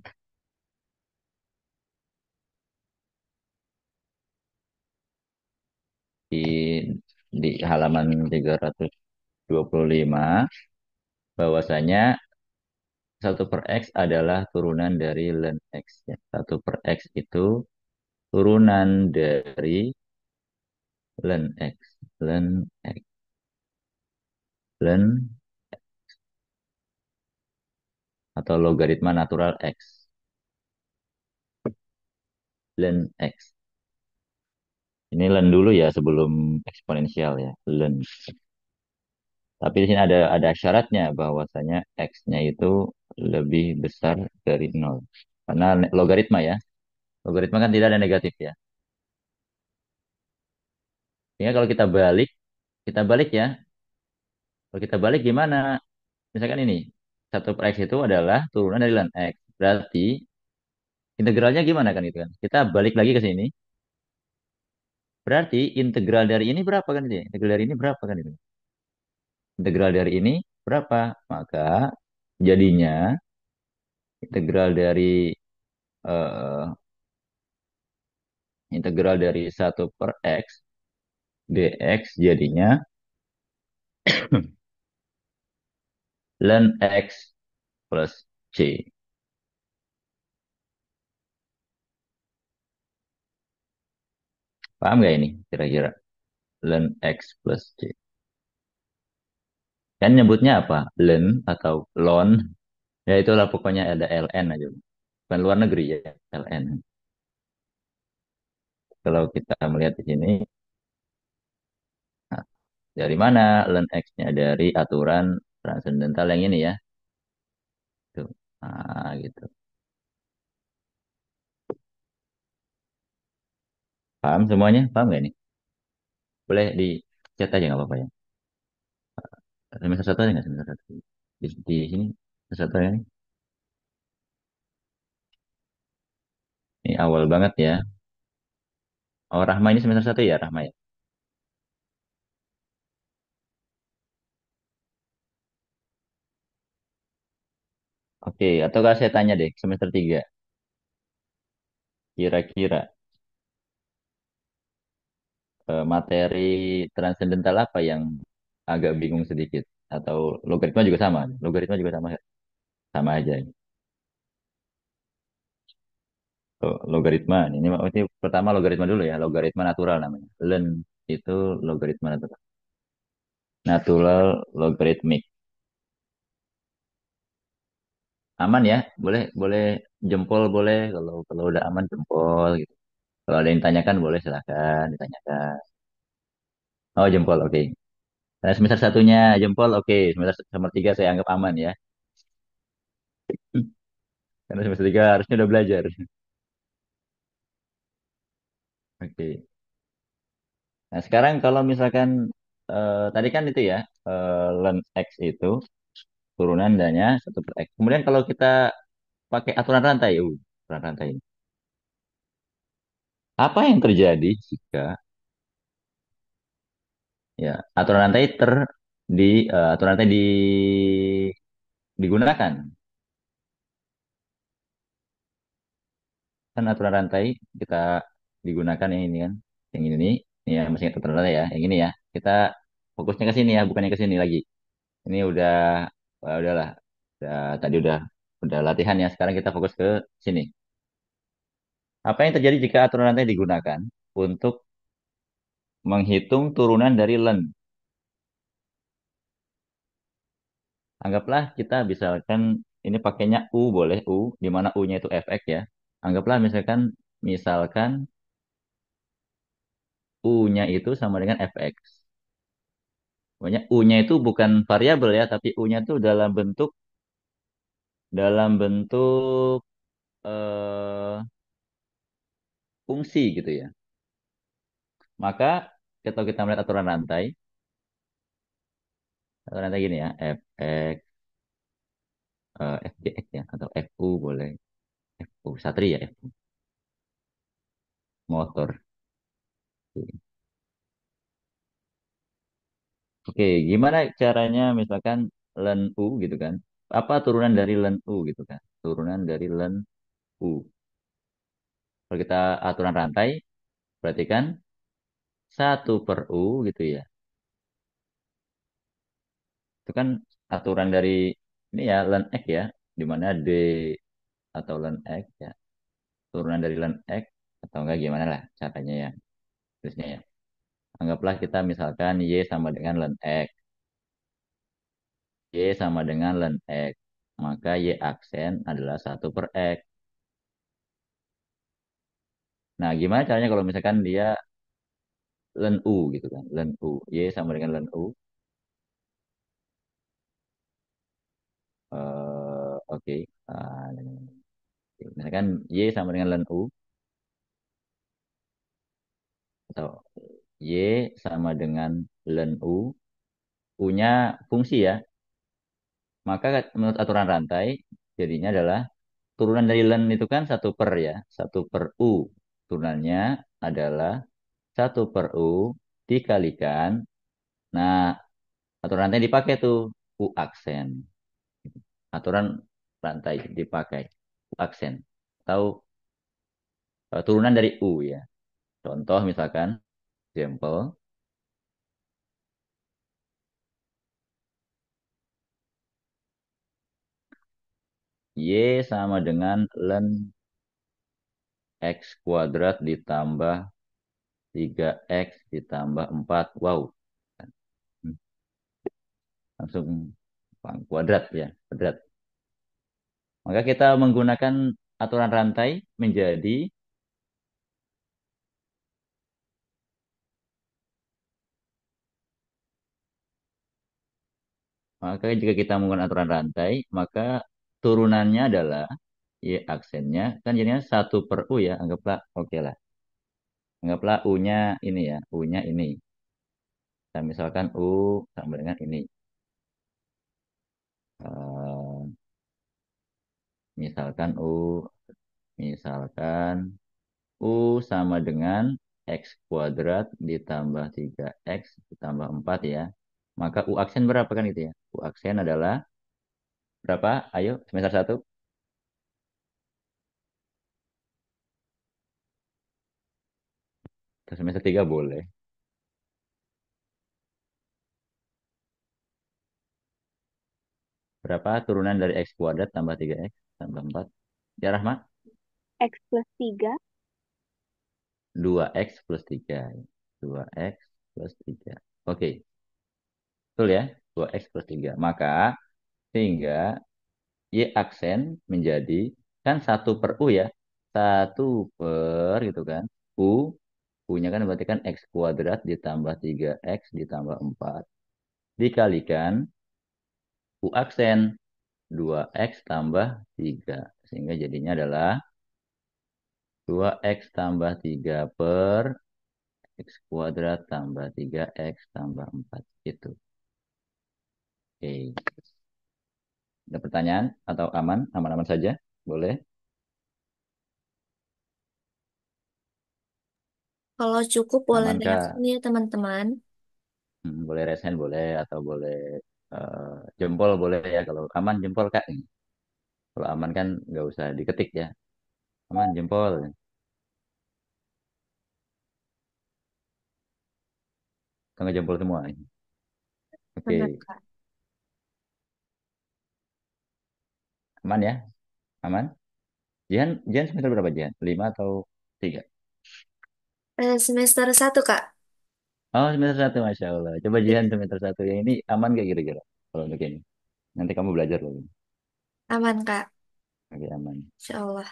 di halaman 325, bahwasanya 1 per x adalah turunan dari ln x. Ya. 1 per x itu turunan dari ln x. Ln x. Ln atau logaritma natural x. Ln x. Ini ln dulu ya sebelum eksponensial ya. Ln. Tapi di sini ada syaratnya bahwasanya x-nya itu lebih besar dari nol. Karena logaritma ya. Logaritma kan tidak ada negatif ya. Sehingga kalau kita balik ya. Kalau kita balik gimana? Misalkan ini, 1 per x itu adalah turunan dari ln x. Berarti integralnya gimana kan itu kan? Kita balik lagi ke sini. Berarti integral dari ini berapa kan itu ya? Integral dari ini berapa kan itu? Integral dari ini berapa? Maka jadinya integral dari eh, integral dari 1 per x dx jadinya ln x plus c. Paham nggak ini kira-kira? Ln x plus c. Kan nyebutnya apa? Ln atau ln. Ya itulah pokoknya ada ln aja. Bukan luar negeri ya, ln. Kalau kita melihat di sini, nah, dari mana ln x-nya? Dari aturan transendental yang ini ya. Tuh. Nah, gitu. Paham semuanya? Paham nggak ini? Boleh di chat aja nggak apa-apa ya. Semester satu aja nggak semester satu? Di sini semester satu ya. Ini awal banget ya. Oh, Rahma ini semester satu ya, Rahma ya. Oke, ataukah saya tanya deh, semester tiga. Kira-kira materi transendental apa yang agak bingung sedikit? Atau logaritma juga sama? Logaritma juga sama, sama aja. Oh, logaritma. Ini pertama logaritma dulu ya, logaritma natural namanya. Ln itu logaritma natural. Natural logarithmic. Aman ya, boleh boleh jempol boleh kalau kalau udah aman jempol gitu. Kalau ada yang ditanyakan boleh silakan ditanyakan. Oh jempol oke. Nah, semester satunya jempol oke. Semester tiga saya anggap aman ya. Karena semester tiga harusnya udah belajar. Oke. Nah sekarang kalau misalkan tadi kan itu ya ln x itu turunan dannya 1 per x. Kemudian kalau kita pakai aturan rantai, aturan rantai. Apa yang terjadi jika ya aturan rantai aturan rantai digunakan? kan aturan rantai kita digunakan yang ini kan. Yang ini ya masih aturan rantai ya. Yang ini ya. Kita fokusnya ke sini ya, bukannya ke sini lagi. Ini udah, udahlah. Tadi udah latihan ya. Sekarang kita fokus ke sini. Apa yang terjadi jika aturan rantai digunakan untuk menghitung turunan dari len? Anggaplah kita misalkan ini pakainya U boleh U, di mana U-nya itu fx ya. Anggaplah misalkan U-nya itu sama dengan fx. Pokoknya U-nya itu bukan variabel ya, tapi U-nya itu dalam bentuk eh, fungsi gitu ya. Maka kalau kita melihat aturan rantai gini ya, fx, fdx ya, atau fu boleh, fu satria ya, fu motor. Oke, gimana caranya misalkan len U gitu kan? Apa turunan dari len U gitu kan? Turunan dari len U. Kalau kita aturan rantai, berarti kan 1/U gitu ya. Itu kan aturan dari ini ya len X ya, di mana D atau len X ya. Turunan dari len X atau enggak gimana lah caranya ya. Terusnya ya. Anggaplah kita misalkan Y sama dengan len X. Y sama dengan len X. Maka Y aksen adalah 1/X. Nah, gimana caranya kalau misalkan dia len U gitu kan. Len U. Y sama dengan len U. Oke. Ah, misalkan Y sama dengan len U. Atau Y sama dengan len U. U-nya fungsi ya. Maka menurut aturan rantai, jadinya adalah turunan dari len itu kan 1/, ya. 1/U. Turunannya adalah 1/U dikalikan. Nah, aturan rantai dipakai tuh. U aksen. Aturan rantai dipakai aksen atau turunan dari U ya. Contoh misalkan example Y sama dengan len X kuadrat ditambah 3X ditambah 4. Wow. Langsung kuadrat ya, kuadrat. Maka kita menggunakan aturan rantai menjadi, maka jika kita menggunakan aturan rantai, maka turunannya adalah Y aksennya kan jadinya 1/U ya, anggaplah oke lah. Anggaplah U-nya ini ya, U-nya ini. Dan misalkan U sama dengan ini. Eh, misalkan misalkan U sama dengan X kuadrat ditambah 3X ditambah 4 ya. Maka U aksen berapa kan itu ya? U aksen adalah berapa? Ayo, semester satu. Atau semester 3 boleh. Berapa turunan dari X kuadrat tambah 3X tambah 4? Ya Rahma?
X plus 3.
2X plus 3. 2X plus 3. Oke, betul ya? 2X plus 3. Maka sehingga Y aksen menjadi kan 1/U ya. 1 gitu kan. U, U-nya kan berarti kan X kuadrat ditambah 3X ditambah 4. Dikalikan U aksen 2X tambah 3. Sehingga jadinya adalah 2X tambah 3 per X kuadrat tambah 3X tambah 4. Itu. Oke. Ada pertanyaan atau aman? Aman-aman saja? Boleh?
Kalau cukup boleh
Amankah?
reaksi ya teman-teman.
Boleh resen boleh atau boleh jempol boleh ya. Kalau aman jempol Kak. Kalau aman kan nggak usah diketik ya. Aman, jempol. Tengah jempol semua.
Benar,
Oke,
Kak.
aman ya? Aman? Jihan, Jihan semester berapa Jihan? 5 atau 3?
Semester satu, Kak.
Oh, semester satu, Masya Allah. Coba Jihan semester satu. Yang ini aman gak kira-kira? Kalau untuk ini. Nanti kamu belajar loh.
Aman, Kak.
Oke, aman.
Insya Allah.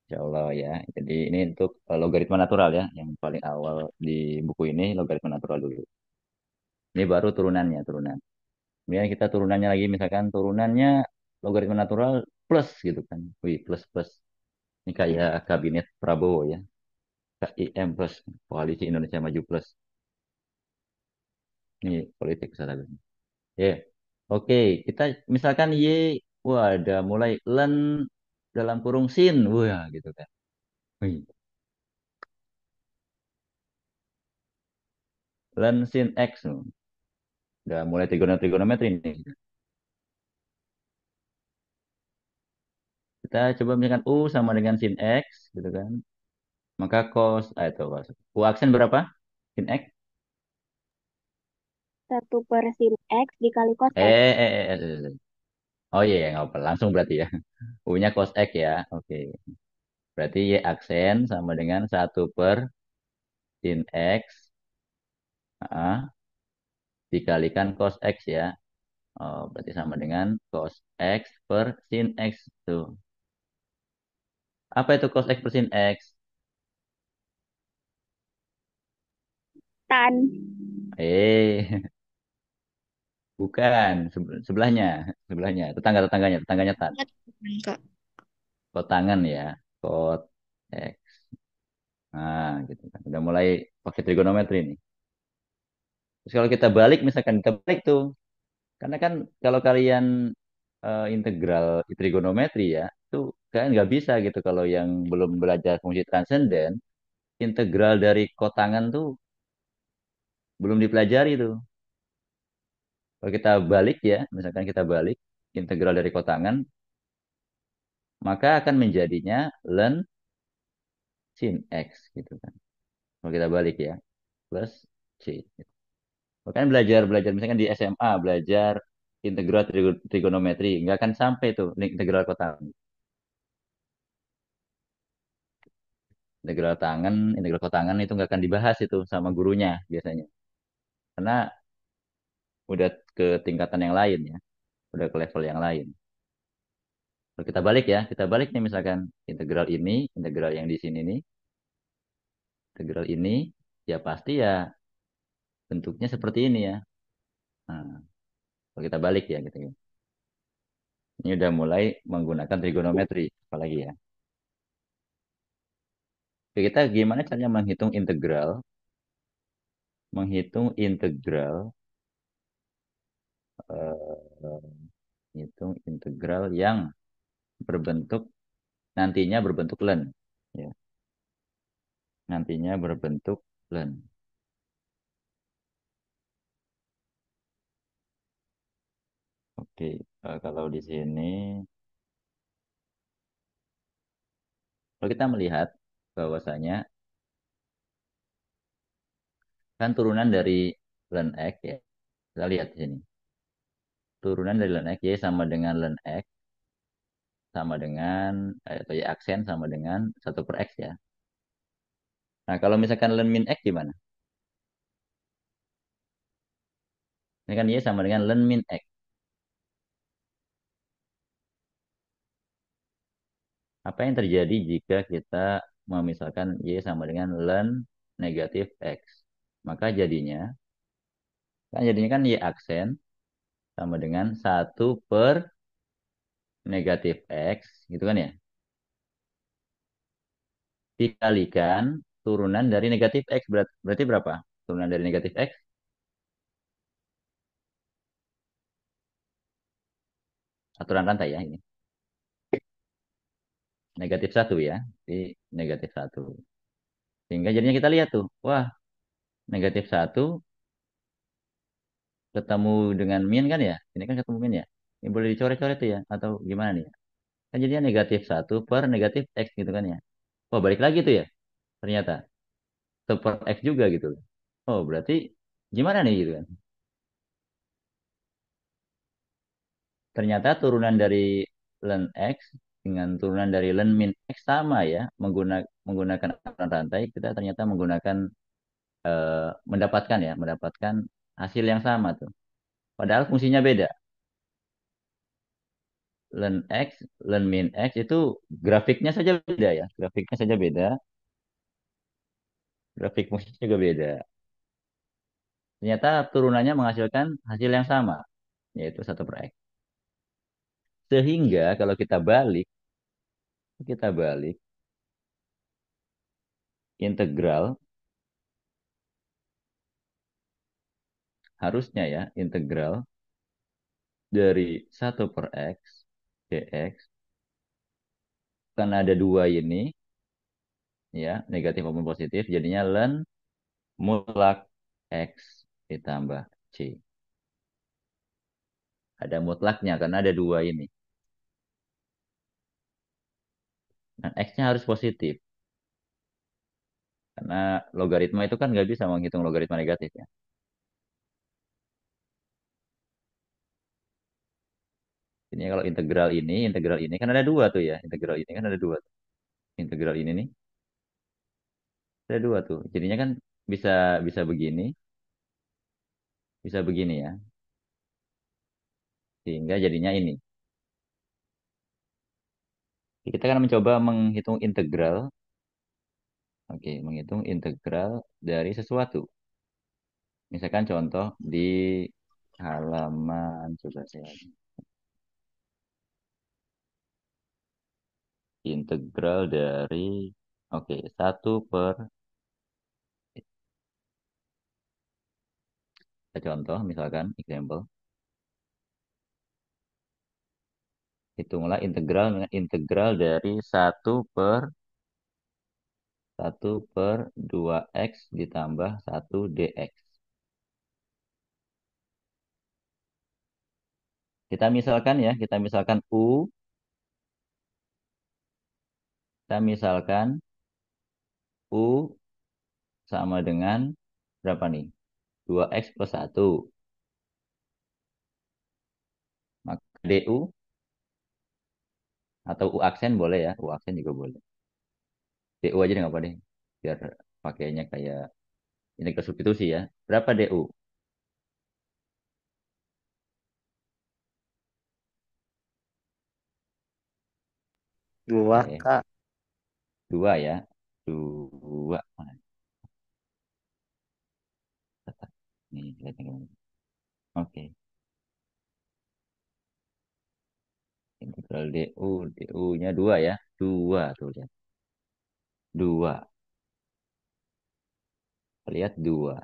Insya Allah ya. Jadi ini untuk logaritma natural ya. Yang paling awal di buku ini logaritma natural dulu. Ini baru turunannya, turunan. Kemudian kita turunannya lagi, misalkan turunannya logaritma natural plus gitu kan. Wih, plus plus. Ini kayak kabinet Prabowo ya. KIM plus, Koalisi Indonesia Maju plus. Ini politik salah satu. Ya. Oke, kita misalkan Y, wah ada mulai len dalam kurung sin, wah gitu kan. Wih, len sin X, udah mulai trigonometri nih. Kita coba misalkan U sama dengan sin X, gitu kan. Maka cos, itu cos. U aksen berapa? Sin X?
1/sin X dikali cos X.
Oh iya, nggak apa. Langsung berarti ya. U-nya cos X ya. Oke. Berarti Y aksen sama dengan 1/sin X dikalikan cos X ya. Oh, berarti sama dengan cos X per sin X. Tuh. Apa itu cos X per sin X?
Tan.
Eh, bukan. Sebelahnya. Sebelahnya. Tetangganya. Tetangganya tan.
Ingat kan, Kak?
Kotangan ya. Cos X. Nah, gitu kan. Udah mulai pakai trigonometri nih. Terus kalau kita balik, misalkan kita balik tuh. Karena kan kalau kalian integral trigonometri ya, itu kan nggak bisa gitu kalau yang belum belajar fungsi transenden, integral dari kotangan tuh belum dipelajari tuh. Kalau kita balik ya, misalkan kita balik integral dari kotangan, maka akan menjadinya ln sin x gitu kan. Kalau kita balik ya, plus c. Makanya belajar belajar misalkan di SMA belajar integral trigonometri, nggak akan sampai tuh integral kotangan. Integral kotangan itu nggak akan dibahas itu sama gurunya biasanya. Karena udah ke tingkatan yang lain ya, udah ke level yang lain. Kalau kita balik nih misalkan integral yang di sini nih, integral ini, ya pasti ya bentuknya seperti ini ya. Nah, kalau kita balik ya gitu ya. Ini udah mulai menggunakan trigonometri, apalagi ya. Oke, kita gimana caranya menghitung integral? Menghitung integral, hitung integral yang berbentuk nantinya berbentuk len. Ya, nantinya berbentuk len. Oke, kalau di sini, kalau kita melihat bahwasanya kan turunan dari len x ya. Kita lihat di sini. Turunan dari len x y sama dengan len x sama dengan atau y aksen sama dengan 1/x ya. Nah, kalau misalkan len min x gimana? Ini kan y sama dengan len min x. Apa yang terjadi jika kita memisahkan y sama dengan len negatif x? Maka jadinya kan y aksen sama dengan 1/negatif x, gitu kan ya? Dikalikan turunan dari negatif x, berarti berapa? Turunan dari negatif x, aturan rantai ya ini. Negatif 1 ya. Di negatif 1. Sehingga jadinya kita lihat tuh, wah negatif 1 ketemu dengan min kan ya? Ini kan ketemu min ya? Ini boleh dicoret-coret tuh ya? Atau gimana nih ya? Kan jadinya negatif 1 per negatif x gitu kan ya? Oh, balik lagi tuh ya, ternyata. Super X juga gitu. Oh, berarti gimana nih gitu kan? Ternyata turunan dari len X dengan turunan dari len min X sama ya, menggunakan aturan rantai, kita ternyata menggunakan mendapatkan ya, mendapatkan hasil yang sama tuh. Padahal fungsinya beda. Len X, len min X itu grafiknya saja beda ya, grafiknya saja beda, grafik fungsinya juga beda. Ternyata turunannya menghasilkan hasil yang sama, yaitu satu per X. Sehingga kalau kita balik integral, harusnya ya, integral dari satu per X, dx, karena ada dua ini, ya, negatif maupun positif, jadinya ln mutlak X ditambah C. Ada mutlaknya karena ada dua ini. Dan X-nya harus positif. Karena logaritma itu kan nggak bisa menghitung logaritma negatif ya. Ini kalau integral ini kan ada dua tuh ya. Integral ini kan ada dua. Integral ini nih ada dua tuh. Jadinya kan bisa bisa begini, bisa begini ya. Sehingga jadinya ini. Kita kan mencoba menghitung integral. Oke, menghitung integral dari sesuatu. Misalkan contoh di halaman, coba saya integral dari, oke, satu per, kita contoh misalkan example, hitunglah integral dengan integral dari satu per 2x ditambah satu dx. Kita misalkan U sama dengan berapa nih? 2x plus 1. Maka du atau U aksen boleh ya, U aksen juga boleh. Du aja nggak apa deh, biar pakainya kayak ini ke substitusi ya. Berapa du?
Dua,
Oke,
Kak.
2 ya. 2. Nih, lihatnya gimana. Oke, integral du-nya 2 ya. 2 tuh lihat. 2. Lihat 2.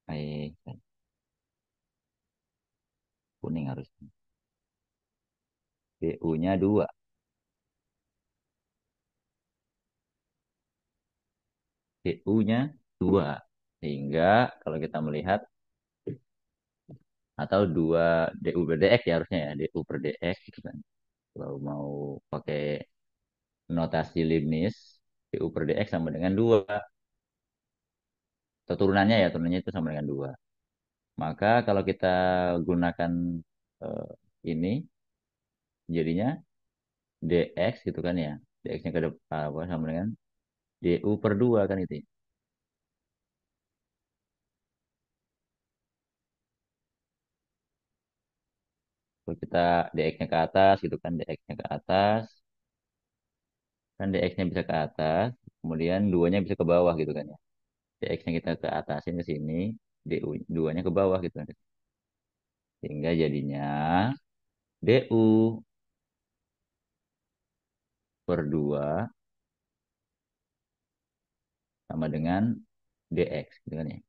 Baik, kuning harusnya. Du-nya 2. Du-nya 2. Sehingga kalau kita melihat atau 2 du per dx ya harusnya ya, du per dx gitu kan. Kalau mau pakai notasi Leibniz, du per dx sama dengan 2. Atau turunannya itu sama dengan 2. Maka kalau kita gunakan eh, ini jadinya dx gitu kan ya. Dx-nya ke depan apa sama dengan du per 2 kan itu. Kalau kita dx-nya ke atas gitu kan, dx-nya ke atas, kan dx-nya bisa ke atas, kemudian 2-nya bisa ke bawah gitu kan ya. Dx-nya kita ke atasin ke sini, du 2-nya ke bawah gitu kan. Sehingga jadinya du per 2 sama dengan dx gitu kan ya.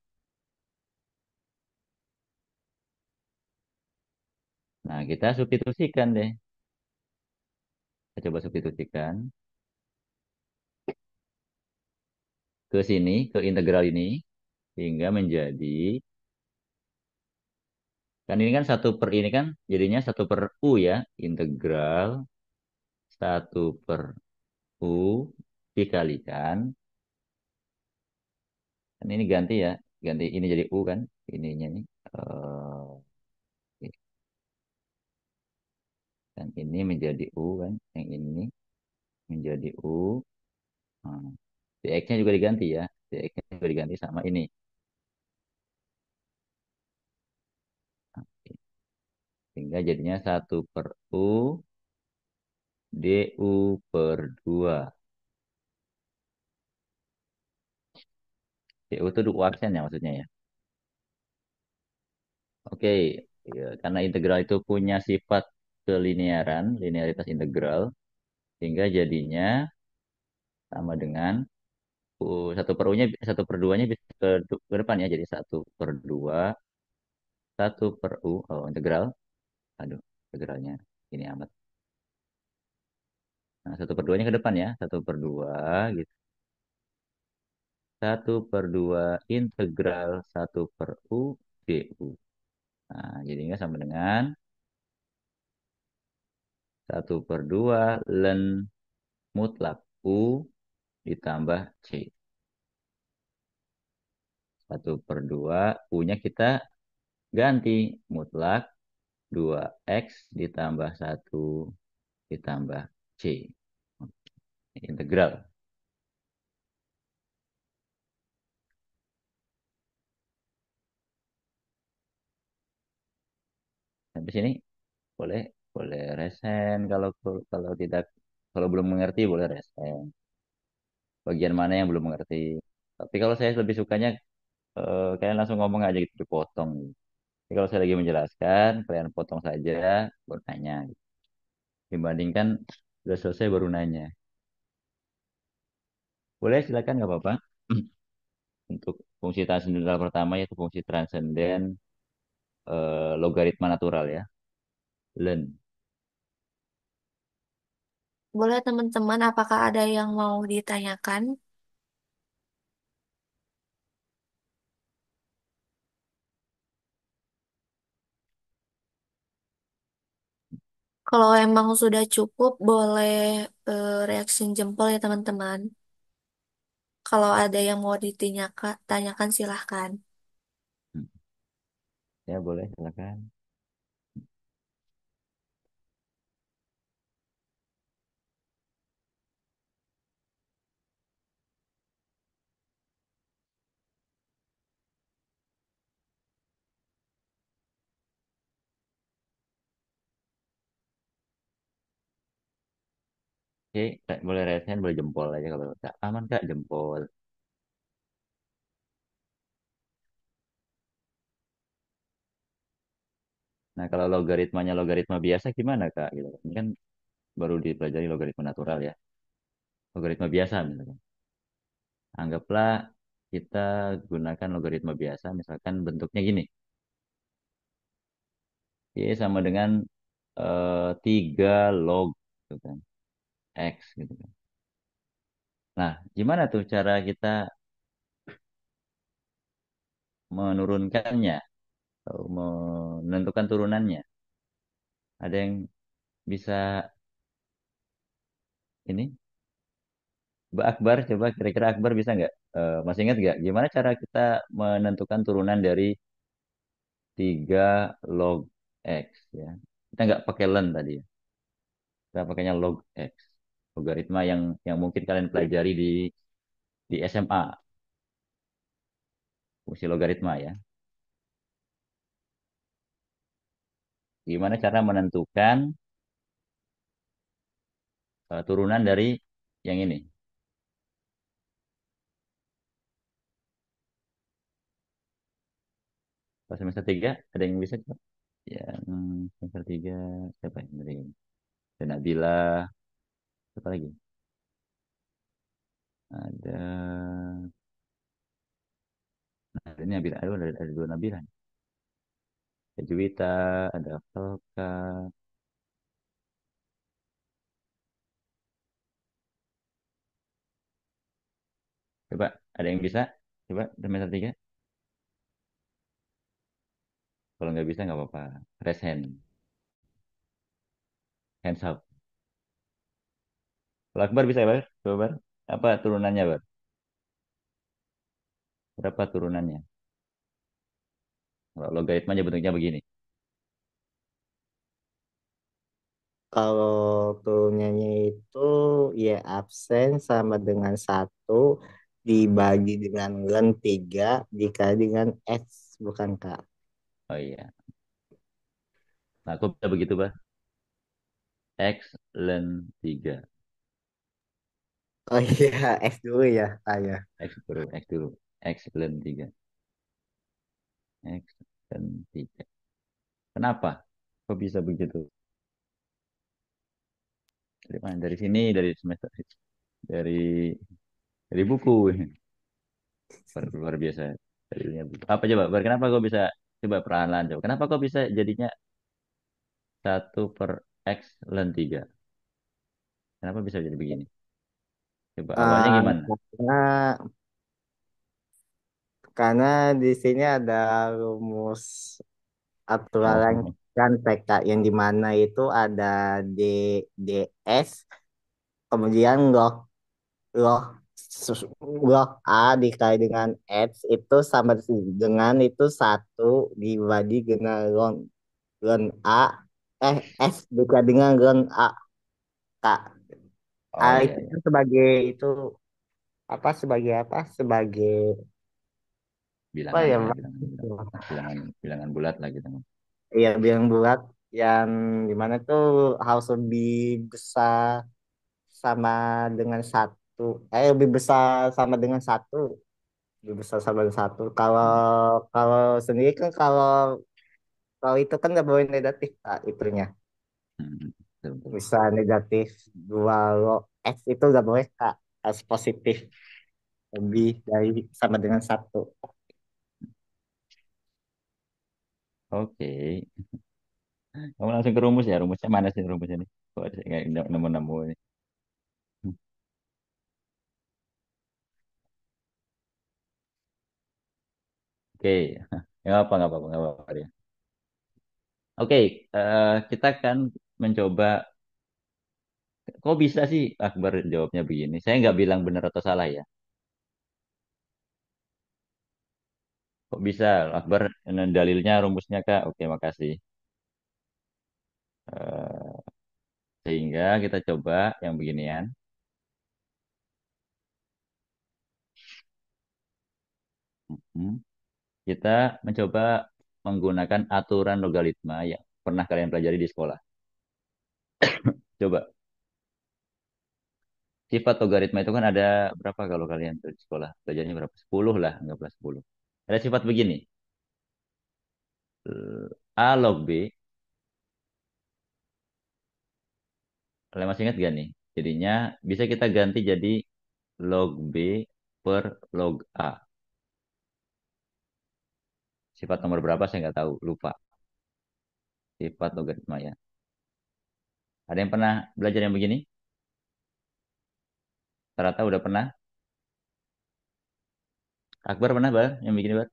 Nah, kita substitusikan deh. Kita coba substitusikan ke sini, ke integral ini, sehingga menjadi, kan ini kan satu per ini kan, jadinya satu per U ya, integral satu per U dikalikan, kan ini ganti ya, ganti ini jadi U kan, ininya nih. Dan ini menjadi U kan, yang ini menjadi U. Nah, DX-nya juga diganti ya, DX-nya juga diganti sama ini. Sehingga jadinya 1/U DU/2. DU itu dua aksen ya maksudnya ya. Oke, ya, karena integral itu punya sifat kelinearan, linearitas integral, sehingga jadinya sama dengan U, 1/U-nya, 1/2-nya bisa ke depan ya, jadi 1/2, 1/U, oh integral, aduh, integralnya ini amat. Nah, 1/2-nya ke depan ya, 1/2 gitu. 1/2 integral 1/U DU. Nah, jadinya sama dengan 1/2 len mutlak U ditambah C. 1/2 U-nya kita ganti mutlak 2X ditambah 1 ditambah C. Integral. Sampai sini boleh boleh resen kalau tidak, kalau belum mengerti boleh resen. Bagian mana yang belum mengerti. Tapi kalau saya lebih sukanya kalian langsung ngomong aja gitu dipotong. Jadi kalau saya lagi menjelaskan, kalian potong saja, baru nanya. Dibandingkan udah selesai baru nanya. Boleh silakan nggak apa-apa. Untuk fungsi transendental pertama yaitu fungsi transenden logaritma natural ya. Len.
Boleh teman-teman, apakah ada yang mau ditanyakan? Kalau emang sudah cukup, boleh reaksi jempol ya teman-teman. Kalau ada yang mau ditanyakan, tanyakan silahkan.
Hmm. Ya boleh silakan. Oke, boleh resen, boleh jempol aja kalau tak aman Kak, jempol. Nah, kalau logaritmanya logaritma biasa gimana Kak? Gitu. Ini kan baru dipelajari logaritma natural ya. Logaritma biasa misalkan. Anggaplah kita gunakan logaritma biasa, misalkan bentuknya gini. Y sama dengan 3 log gitu kan, X gitu kan. Nah, gimana tuh cara kita menurunkannya atau menentukan turunannya? Ada yang bisa ini? Mbak Akbar, coba kira-kira Akbar bisa nggak? Masih ingat nggak? Gimana cara kita menentukan turunan dari 3 log X ya? Kita nggak pakai len tadi ya. Kita pakainya log X. Logaritma yang mungkin kalian pelajari di SMA. Fungsi logaritma ya. Gimana cara menentukan turunan dari yang ini? Pas semester 3 ada yang bisa coba? Yang semester 3 siapa yang dari ada Nabila, siapa lagi? Ada ada Nabila, ada dua Nabila. Ada Juwita, ada Volka. Coba ada yang bisa? Coba semester 3. Kalau nggak bisa nggak apa-apa. Raise hand. Hands up. Kalau Akbar bisa ya, Bar? Coba, Bar. Apa turunannya, Bar? Berapa turunannya? Kalau logaritmanya bentuknya begini.
Kalau turunannya itu ya absen sama dengan satu dibagi dengan len 3 dikali dengan X, bukan Kak?
Oh iya. Nah, aku bisa begitu, Bar. X ln 3.
Oh iya, X dulu ya, Kak ya.
X dulu, X dulu. X ln 3. X ln 3. Kenapa? Kok bisa begitu? Dari mana? Dari sini, dari semester, dari dari buku. Luar biasa. Dalilnya buku. Apa coba? Bar, kenapa kok bisa, coba perlahan-lahan coba. Kenapa kok bisa jadinya satu per X ln 3? Kenapa bisa jadi begini? Coba awalnya
Ah,
gimana?
karena karena di sini ada rumus aturan
Oh,
kan PK yang di mana itu ada D DS, kemudian log log A dikali dengan X itu sama dengan itu satu dibagi dengan ln A, S dikali dengan ln A, Kak. A
oh iya
itu
iya.
kan sebagai itu apa, sebagai apa, sebagai apa
Bilangan
ya,
ya,
Pak?
bilangan bilangan bulat lah gitu.
Iya, biang bulat yang dimana tuh harus lebih besar sama dengan satu, lebih besar sama dengan satu, lebih besar sama dengan satu. Kalau
Hmm,
kalau sendiri kan, kalau kalau itu kan nggak boleh negatif, Kak, itunya.
betul, betul.
Bisa negatif dua lo X itu nggak boleh, Kak. Harus positif, lebih dari sama dengan satu.
Oke. Kamu langsung ke rumus ya. Rumusnya mana sih rumusnya nih? Kok saya nggak nemu-nemu ini. Hmm, Oke. Nggak apa-apa, nggak apa-apa ya. Oke, kita kan mencoba. Kok bisa sih Akbar jawabnya begini? Saya nggak bilang benar atau salah ya. Kok bisa Akbar dalilnya, rumusnya Kak? Oke, makasih. Eh, Sehingga kita coba yang beginian. Hmm. Kita mencoba menggunakan aturan logaritma yang pernah kalian pelajari di sekolah. Coba, sifat logaritma itu kan ada berapa kalau kalian tuh di sekolah? Belajarnya berapa? 10 lah, anggaplah 10. Ada sifat begini. A log B, kalian masih ingat gak nih? Jadinya bisa kita ganti jadi log B per log A. Sifat nomor berapa saya nggak tahu, lupa. Sifat logaritma ya. Ada yang pernah belajar yang begini? Ternyata udah pernah. Akbar pernah, Bar? Yang begini, Bar?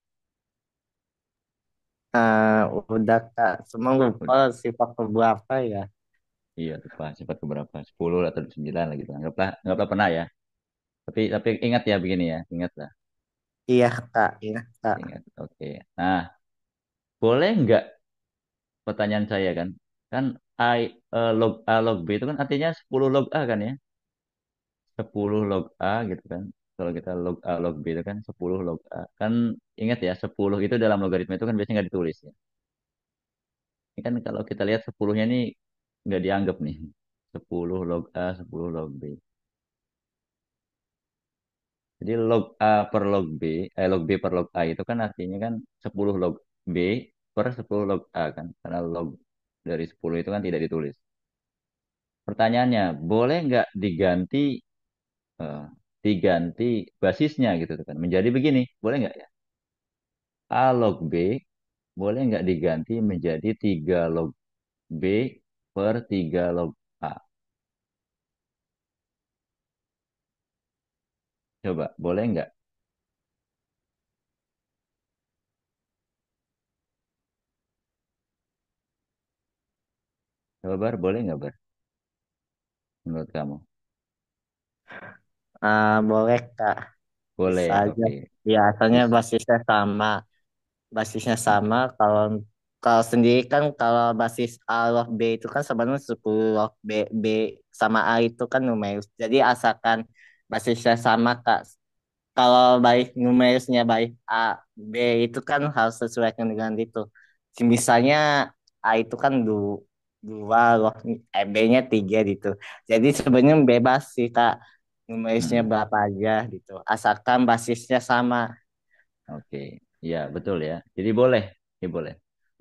Ah, udah, Kak, cuma lupa sifat berapa ya.
Iya, lupa sifat keberapa? 10 atau 9 lah gitu. Anggaplah pernah ya. Tapi ingat ya begini ya, ingat lah,
Iya, Kak, iya, Kak.
ingat. Oke. Nah, boleh nggak, pertanyaan saya kan? Kan log A log B itu kan artinya 10 log A kan ya? 10 log A gitu kan. Kalau kita log A log B itu kan 10 log A. Kan ingat ya, 10 itu dalam logaritma itu kan biasanya nggak ditulis ya. Ini kan kalau kita lihat 10-nya ini nggak dianggap nih. 10 log A, 10 log B. Jadi log A per log B, log B per log A itu kan artinya kan 10 log B per 10 log A kan. Karena log dari 10 itu kan tidak ditulis. Pertanyaannya, boleh nggak eh, diganti basisnya gitu tuh kan. Menjadi begini, boleh nggak ya? A log B boleh nggak diganti menjadi 3 log B per 3 log A? Coba, boleh nggak? Coba Bar, boleh nggak Bar? Menurut kamu?
Boleh Kak, bisa
Boleh,
aja.
oke.
Ya, asalnya
Bis-
basisnya sama. Kalau kalau sendiri kan kalau basis A log B itu kan sebenarnya 10 log B, B sama A itu kan numerus. Jadi asalkan basisnya sama Kak. Kalau baik numerusnya baik A, B itu kan harus sesuaikan dengan itu. Misalnya A itu kan dua loh, B-nya tiga gitu. Jadi sebenarnya bebas sih Kak, numerisnya
mm,
berapa aja gitu. Asalkan basisnya sama.
oke, ya betul ya. Jadi boleh, ini boleh.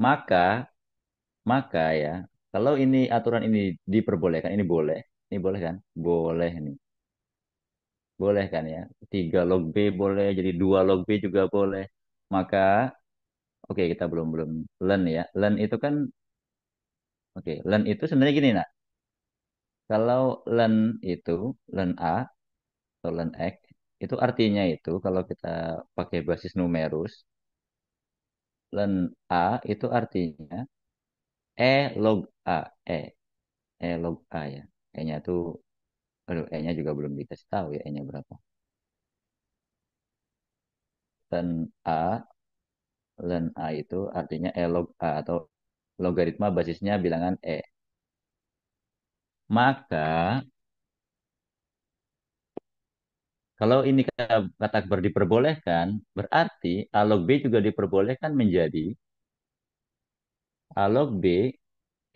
Maka, maka ya, kalau ini aturan ini diperbolehkan, ini boleh kan? Boleh nih, boleh kan ya? 3 log B boleh, jadi 2 log B juga boleh. Maka, oke kita belum belum len ya. Len itu kan, oke, len itu sebenarnya gini nak. Kalau len itu, len A atau len X, itu artinya itu kalau kita pakai basis numerus, len A itu artinya E log A, E, E log A ya. E-nya itu, aduh, E-nya juga belum dikasih tahu ya, E-nya berapa. Len A, len A itu artinya E log A atau logaritma basisnya bilangan E. Maka kalau ini kata diperbolehkan, berarti A log B juga diperbolehkan menjadi A log B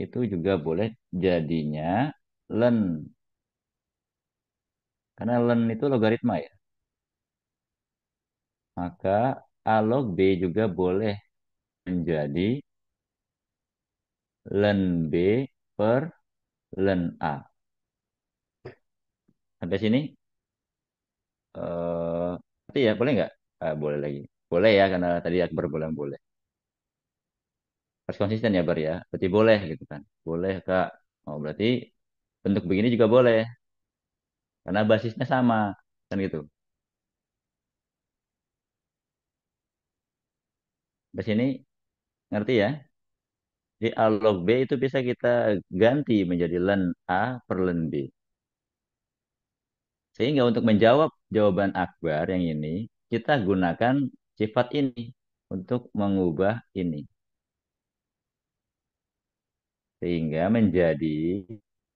itu juga boleh jadinya len. Karena len itu logaritma ya. Maka A log B juga boleh menjadi len B per len A. Sampai sini, berarti ya boleh nggak? Boleh lagi. Boleh ya, karena tadi Akbar bilang boleh. Harus konsisten ya, Bar ya. Berarti boleh gitu kan. Boleh, Kak. Oh, berarti bentuk begini juga boleh. Karena basisnya sama. Kan gitu. Sampai sini ngerti ya? Jadi A log B itu bisa kita ganti menjadi len A per len B. Sehingga untuk menjawab jawaban Akbar yang ini, kita gunakan sifat ini untuk mengubah ini. Sehingga menjadi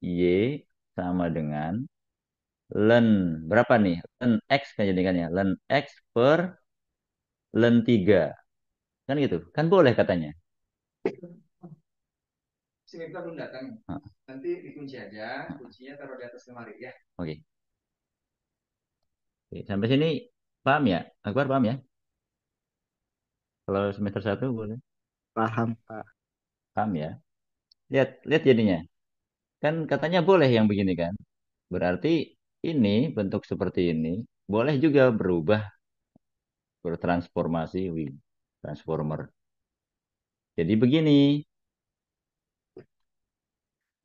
Y sama dengan len berapa nih? Len X kan jadikan ya. Len X per len 3. Kan gitu. Kan boleh katanya. Sini kita belum datang. Nanti dikunci aja. Kuncinya taruh di atas lemari ya. Oke. Oke. Sampai sini paham ya? Akbar paham ya? Kalau semester satu boleh.
Paham Kak.
Paham ya? Lihat, lihat jadinya. Kan katanya boleh yang begini kan? Berarti ini bentuk seperti ini boleh juga berubah bertransformasi, wih, transformer. Jadi begini,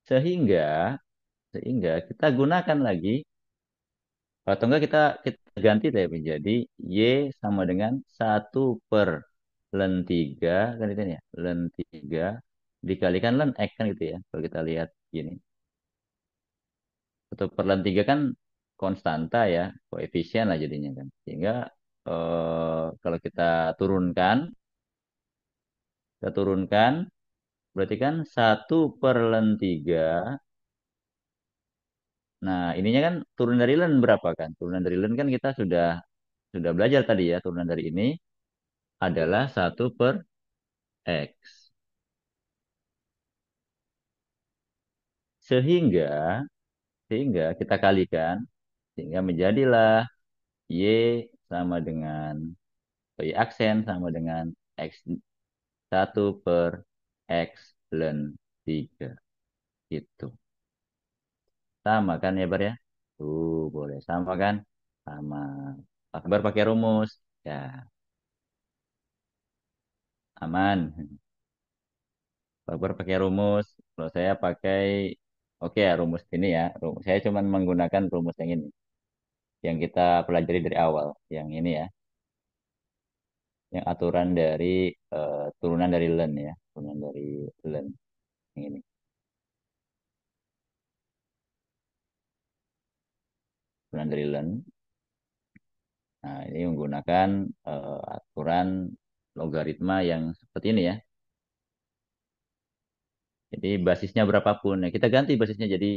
sehingga sehingga kita gunakan lagi atau enggak kita ganti deh menjadi Y sama dengan 1/len 3 kan itu ya. Len 3 dikalikan len X kan gitu ya. Kalau kita lihat gini. 1/len 3 kan konstanta ya, koefisien lah jadinya kan. Sehingga kalau kita turunkan, berarti kan 1/len 3. Nah, ininya kan turun dari len berapa kan? Turunan dari len kan kita sudah belajar tadi ya. Turunan dari ini adalah 1/x. Sehingga sehingga kita kalikan sehingga menjadilah y sama dengan y aksen sama dengan x 1/x len 3 itu. Sama kan ya Bar ya? Boleh sama kan? Sama. Akbar pakai rumus. Ya, aman. Akbar pakai rumus. Kalau saya pakai, oke ya rumus ini ya. Saya cuma menggunakan rumus yang ini. Yang kita pelajari dari awal. Yang ini ya. Yang aturan dari turunan dari len ya. Turunan dari len. Yang ini. turunan dari ln. Nah, ini menggunakan aturan logaritma yang seperti ini ya. Jadi basisnya berapapun. Nah, kita ganti basisnya jadi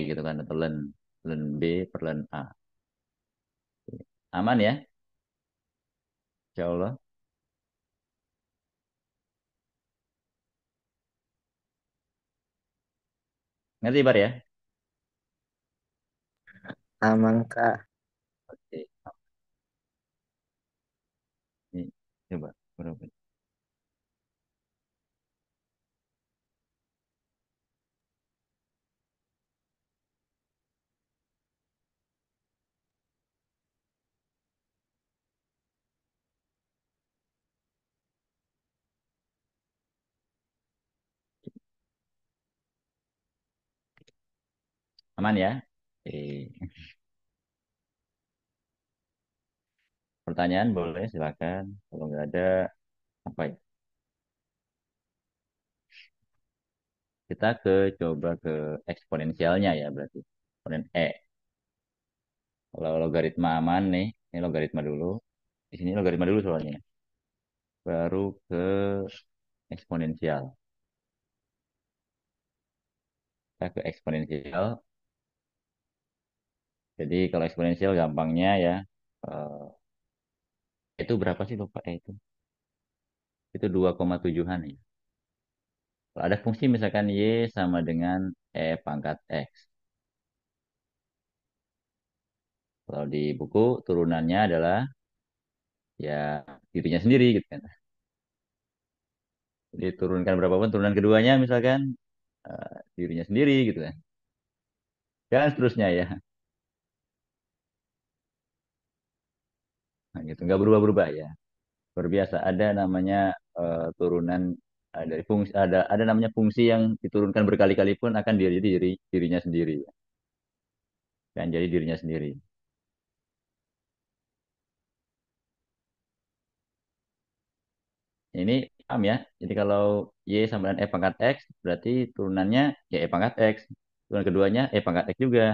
gitu kan, atau ln B per ln A. Aman ya, insya Allah. Ngerti, Bar ya?
Aman Kak.
Oke. Ini coba berapa? Aman ya? Oke. Pertanyaan boleh, silakan. Kalau nggak ada, apa ya? Kita coba ke eksponensialnya ya berarti. Eksponen E. Kalau logaritma aman nih, ini logaritma dulu. Di sini logaritma dulu soalnya. Baru ke eksponensial. Kita ke eksponensial. Jadi kalau eksponensial gampangnya ya, eh, itu berapa sih lupa itu? Itu 2,7-an ya. Kalau ada fungsi misalkan Y sama dengan E pangkat X. Kalau di buku turunannya adalah ya dirinya sendiri gitu kan. Jadi turunkan berapapun turunan keduanya misalkan dirinya sendiri gitu kan. Dan seterusnya ya. Nah, gitu nggak berubah-berubah ya. Berbiasa ada namanya turunan dari fungsi ada namanya fungsi yang diturunkan berkali-kali pun akan dirinya sendiri ya. Kan jadi dirinya sendiri. Ini paham ya. Jadi kalau Y sama dengan E pangkat X, berarti turunannya ya E pangkat X. Turunan keduanya E pangkat X juga.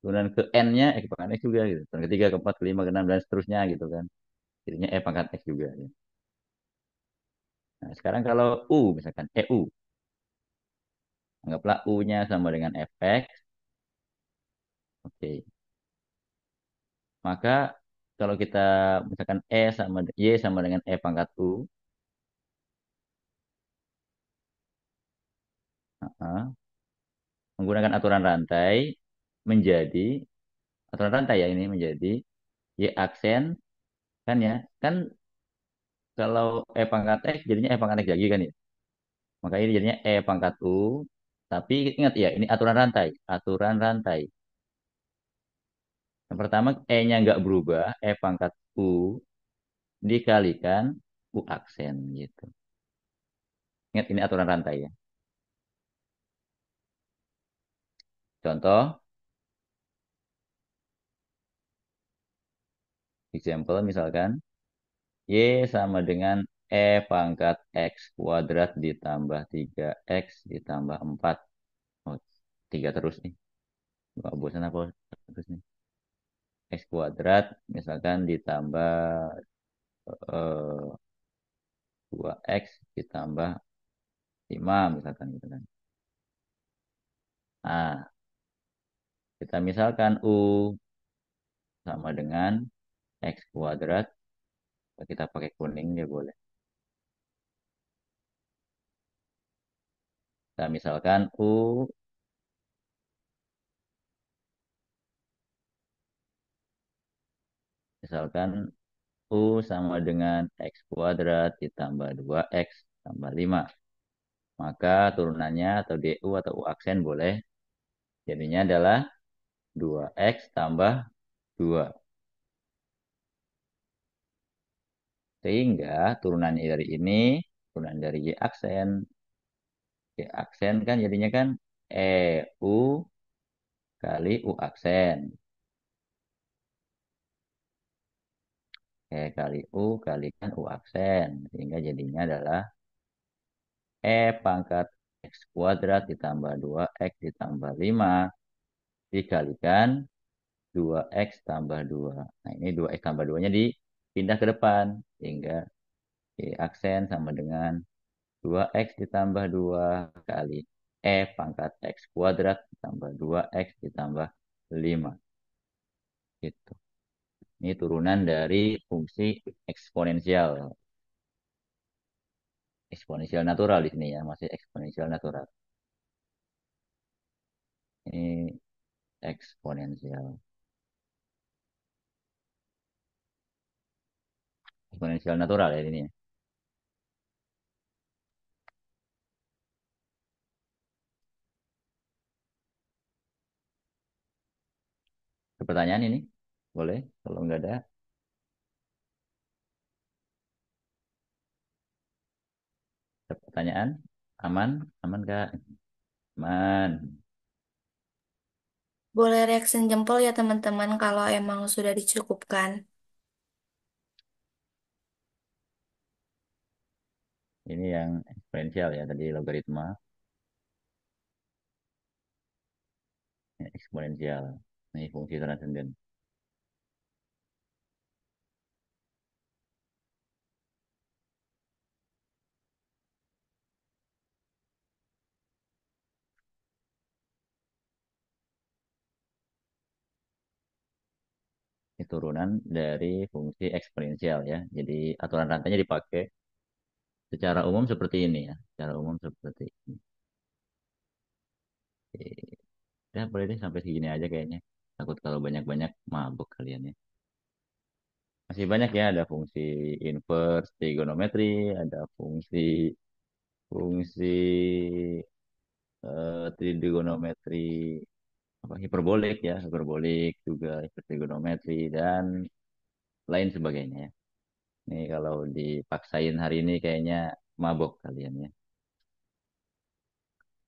Turunan ke N-nya E pangkat X juga gitu. Turunan ketiga, keempat, kelima, keenam, dan seterusnya gitu kan. Jadinya E pangkat X juga. Ya. Nah, sekarang kalau U misalkan EU. Anggaplah U-nya sama dengan Fx. Oke. Maka kalau kita misalkan Y sama dengan E pangkat U. Menggunakan aturan rantai menjadi aturan rantai ya ini menjadi Y aksen kan ya kan kalau E pangkat X jadinya E pangkat X lagi kan ya maka ini jadinya E pangkat U tapi ingat ya ini aturan rantai yang pertama E-nya nggak berubah E pangkat U dikalikan U aksen gitu ingat ini aturan rantai ya contoh example misalkan Y sama dengan E pangkat X kuadrat ditambah 3X ditambah 4. Oh, 3 terus nih. Nggak bosan apa terus nih. X kuadrat misalkan ditambah 2X ditambah 5 misalkan gitu kan. Nah, kita misalkan U sama dengan X kuadrat. Kita pakai kuning ya boleh. Kita misalkan misalkan U sama dengan X kuadrat ditambah 2X tambah 5. Maka turunannya atau DU atau U aksen boleh. Jadinya adalah 2X tambah 2. Sehingga turunan dari Y aksen kan jadinya kan EU kali U aksen. Kali U kalikan U aksen. Sehingga jadinya adalah E pangkat X kuadrat ditambah 2X ditambah 5 dikalikan 2x tambah 2. Nah, ini 2x tambah 2-nya dipindah ke depan. Sehingga aksen sama dengan 2x ditambah 2 kali pangkat x kuadrat ditambah 2x ditambah 5. Gitu. Ini turunan dari fungsi eksponensial. Eksponensial natural di sini ya, masih eksponensial natural. Ini eksponensial. Eksponensial natural ya ini ya. Ada pertanyaan ini? Boleh? Kalau nggak ada, ada pertanyaan? Aman? Aman Kak? Aman.
Boleh reaction jempol ya teman-teman kalau emang sudah dicukupkan.
Ini yang eksponensial ya, tadi logaritma. Ini eksponensial. Ini fungsi transenden. Ini turunan dari fungsi eksponensial ya. Jadi aturan rantainya dipakai secara umum seperti ini ya. Secara umum seperti ini. Oke. Ya boleh deh sampai segini aja kayaknya. Takut kalau banyak-banyak mabuk kalian ya. Masih banyak ya, ada fungsi inverse trigonometri, ada fungsi fungsi trigonometri apa hiperbolik ya, hiperbolik juga hipertrigonometri dan lain sebagainya ya. Ini kalau dipaksain hari ini kayaknya mabok kalian ya.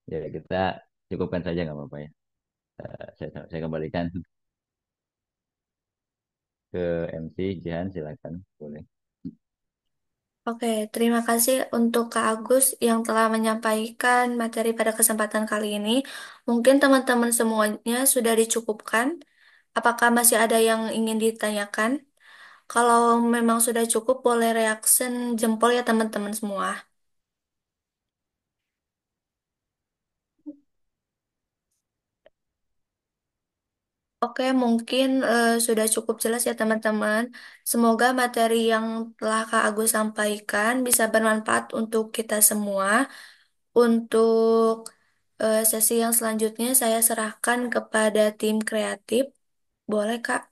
Ya kita cukupkan saja nggak apa-apa ya. Saya kembalikan ke MC Jihan, silakan boleh.
Oke, terima kasih untuk Kak Agus yang telah menyampaikan materi pada kesempatan kali ini. Mungkin teman-teman semuanya sudah dicukupkan. Apakah masih ada yang ingin ditanyakan? Kalau memang sudah cukup, boleh reaction jempol ya teman-teman semua. Oke, mungkin sudah cukup jelas ya teman-teman. Semoga materi yang telah Kak Agus sampaikan bisa bermanfaat untuk kita semua. Untuk sesi yang selanjutnya saya serahkan kepada tim kreatif. Boleh, Kak?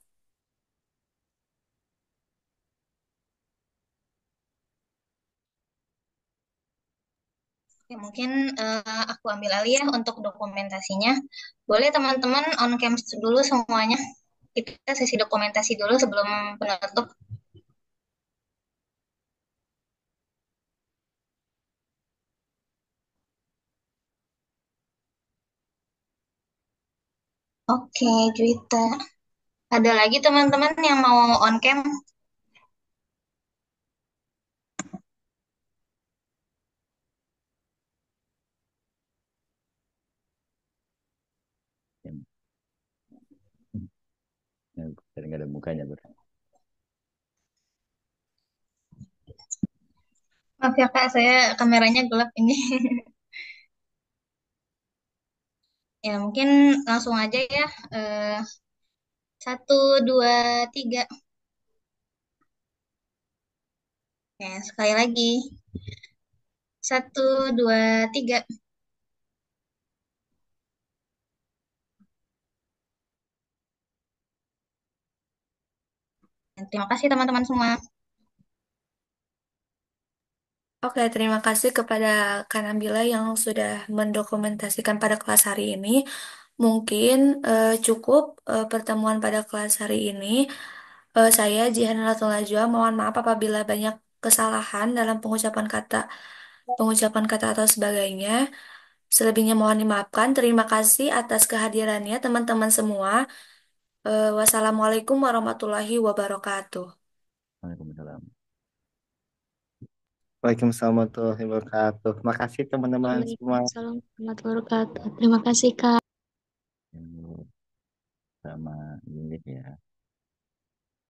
Oke, mungkin aku ambil alih ya untuk dokumentasinya. Boleh teman-teman on cam dulu semuanya. Kita sesi dokumentasi dulu sebelum penutup. Oke, Juwita. Ada lagi teman-teman yang mau on cam?
Dan nggak ada mukanya bro.
Maaf ya Kak, saya kameranya gelap ini. Ya, mungkin langsung aja ya. Eh, 1, 2, 3. Ya, sekali lagi. 1, 2, 3. Terima kasih teman-teman semua.
Oke, terima kasih kepada Kak Nabila yang sudah mendokumentasikan pada kelas hari ini. Mungkin cukup pertemuan pada kelas hari ini. Saya Jihan Latul Najwa, mohon maaf apabila banyak kesalahan dalam pengucapan kata atau sebagainya. Selebihnya mohon dimaafkan. Terima kasih atas kehadirannya teman-teman semua. Wassalamualaikum warahmatullahi wabarakatuh.
Waalaikumsalam.
Waalaikumsalam warahmatullahi wabarakatuh. Makasih teman-teman semua.
Waalaikumsalam warahmatullahi wabarakatuh. Terima kasih, Kak.
Hmm. sama ini ya.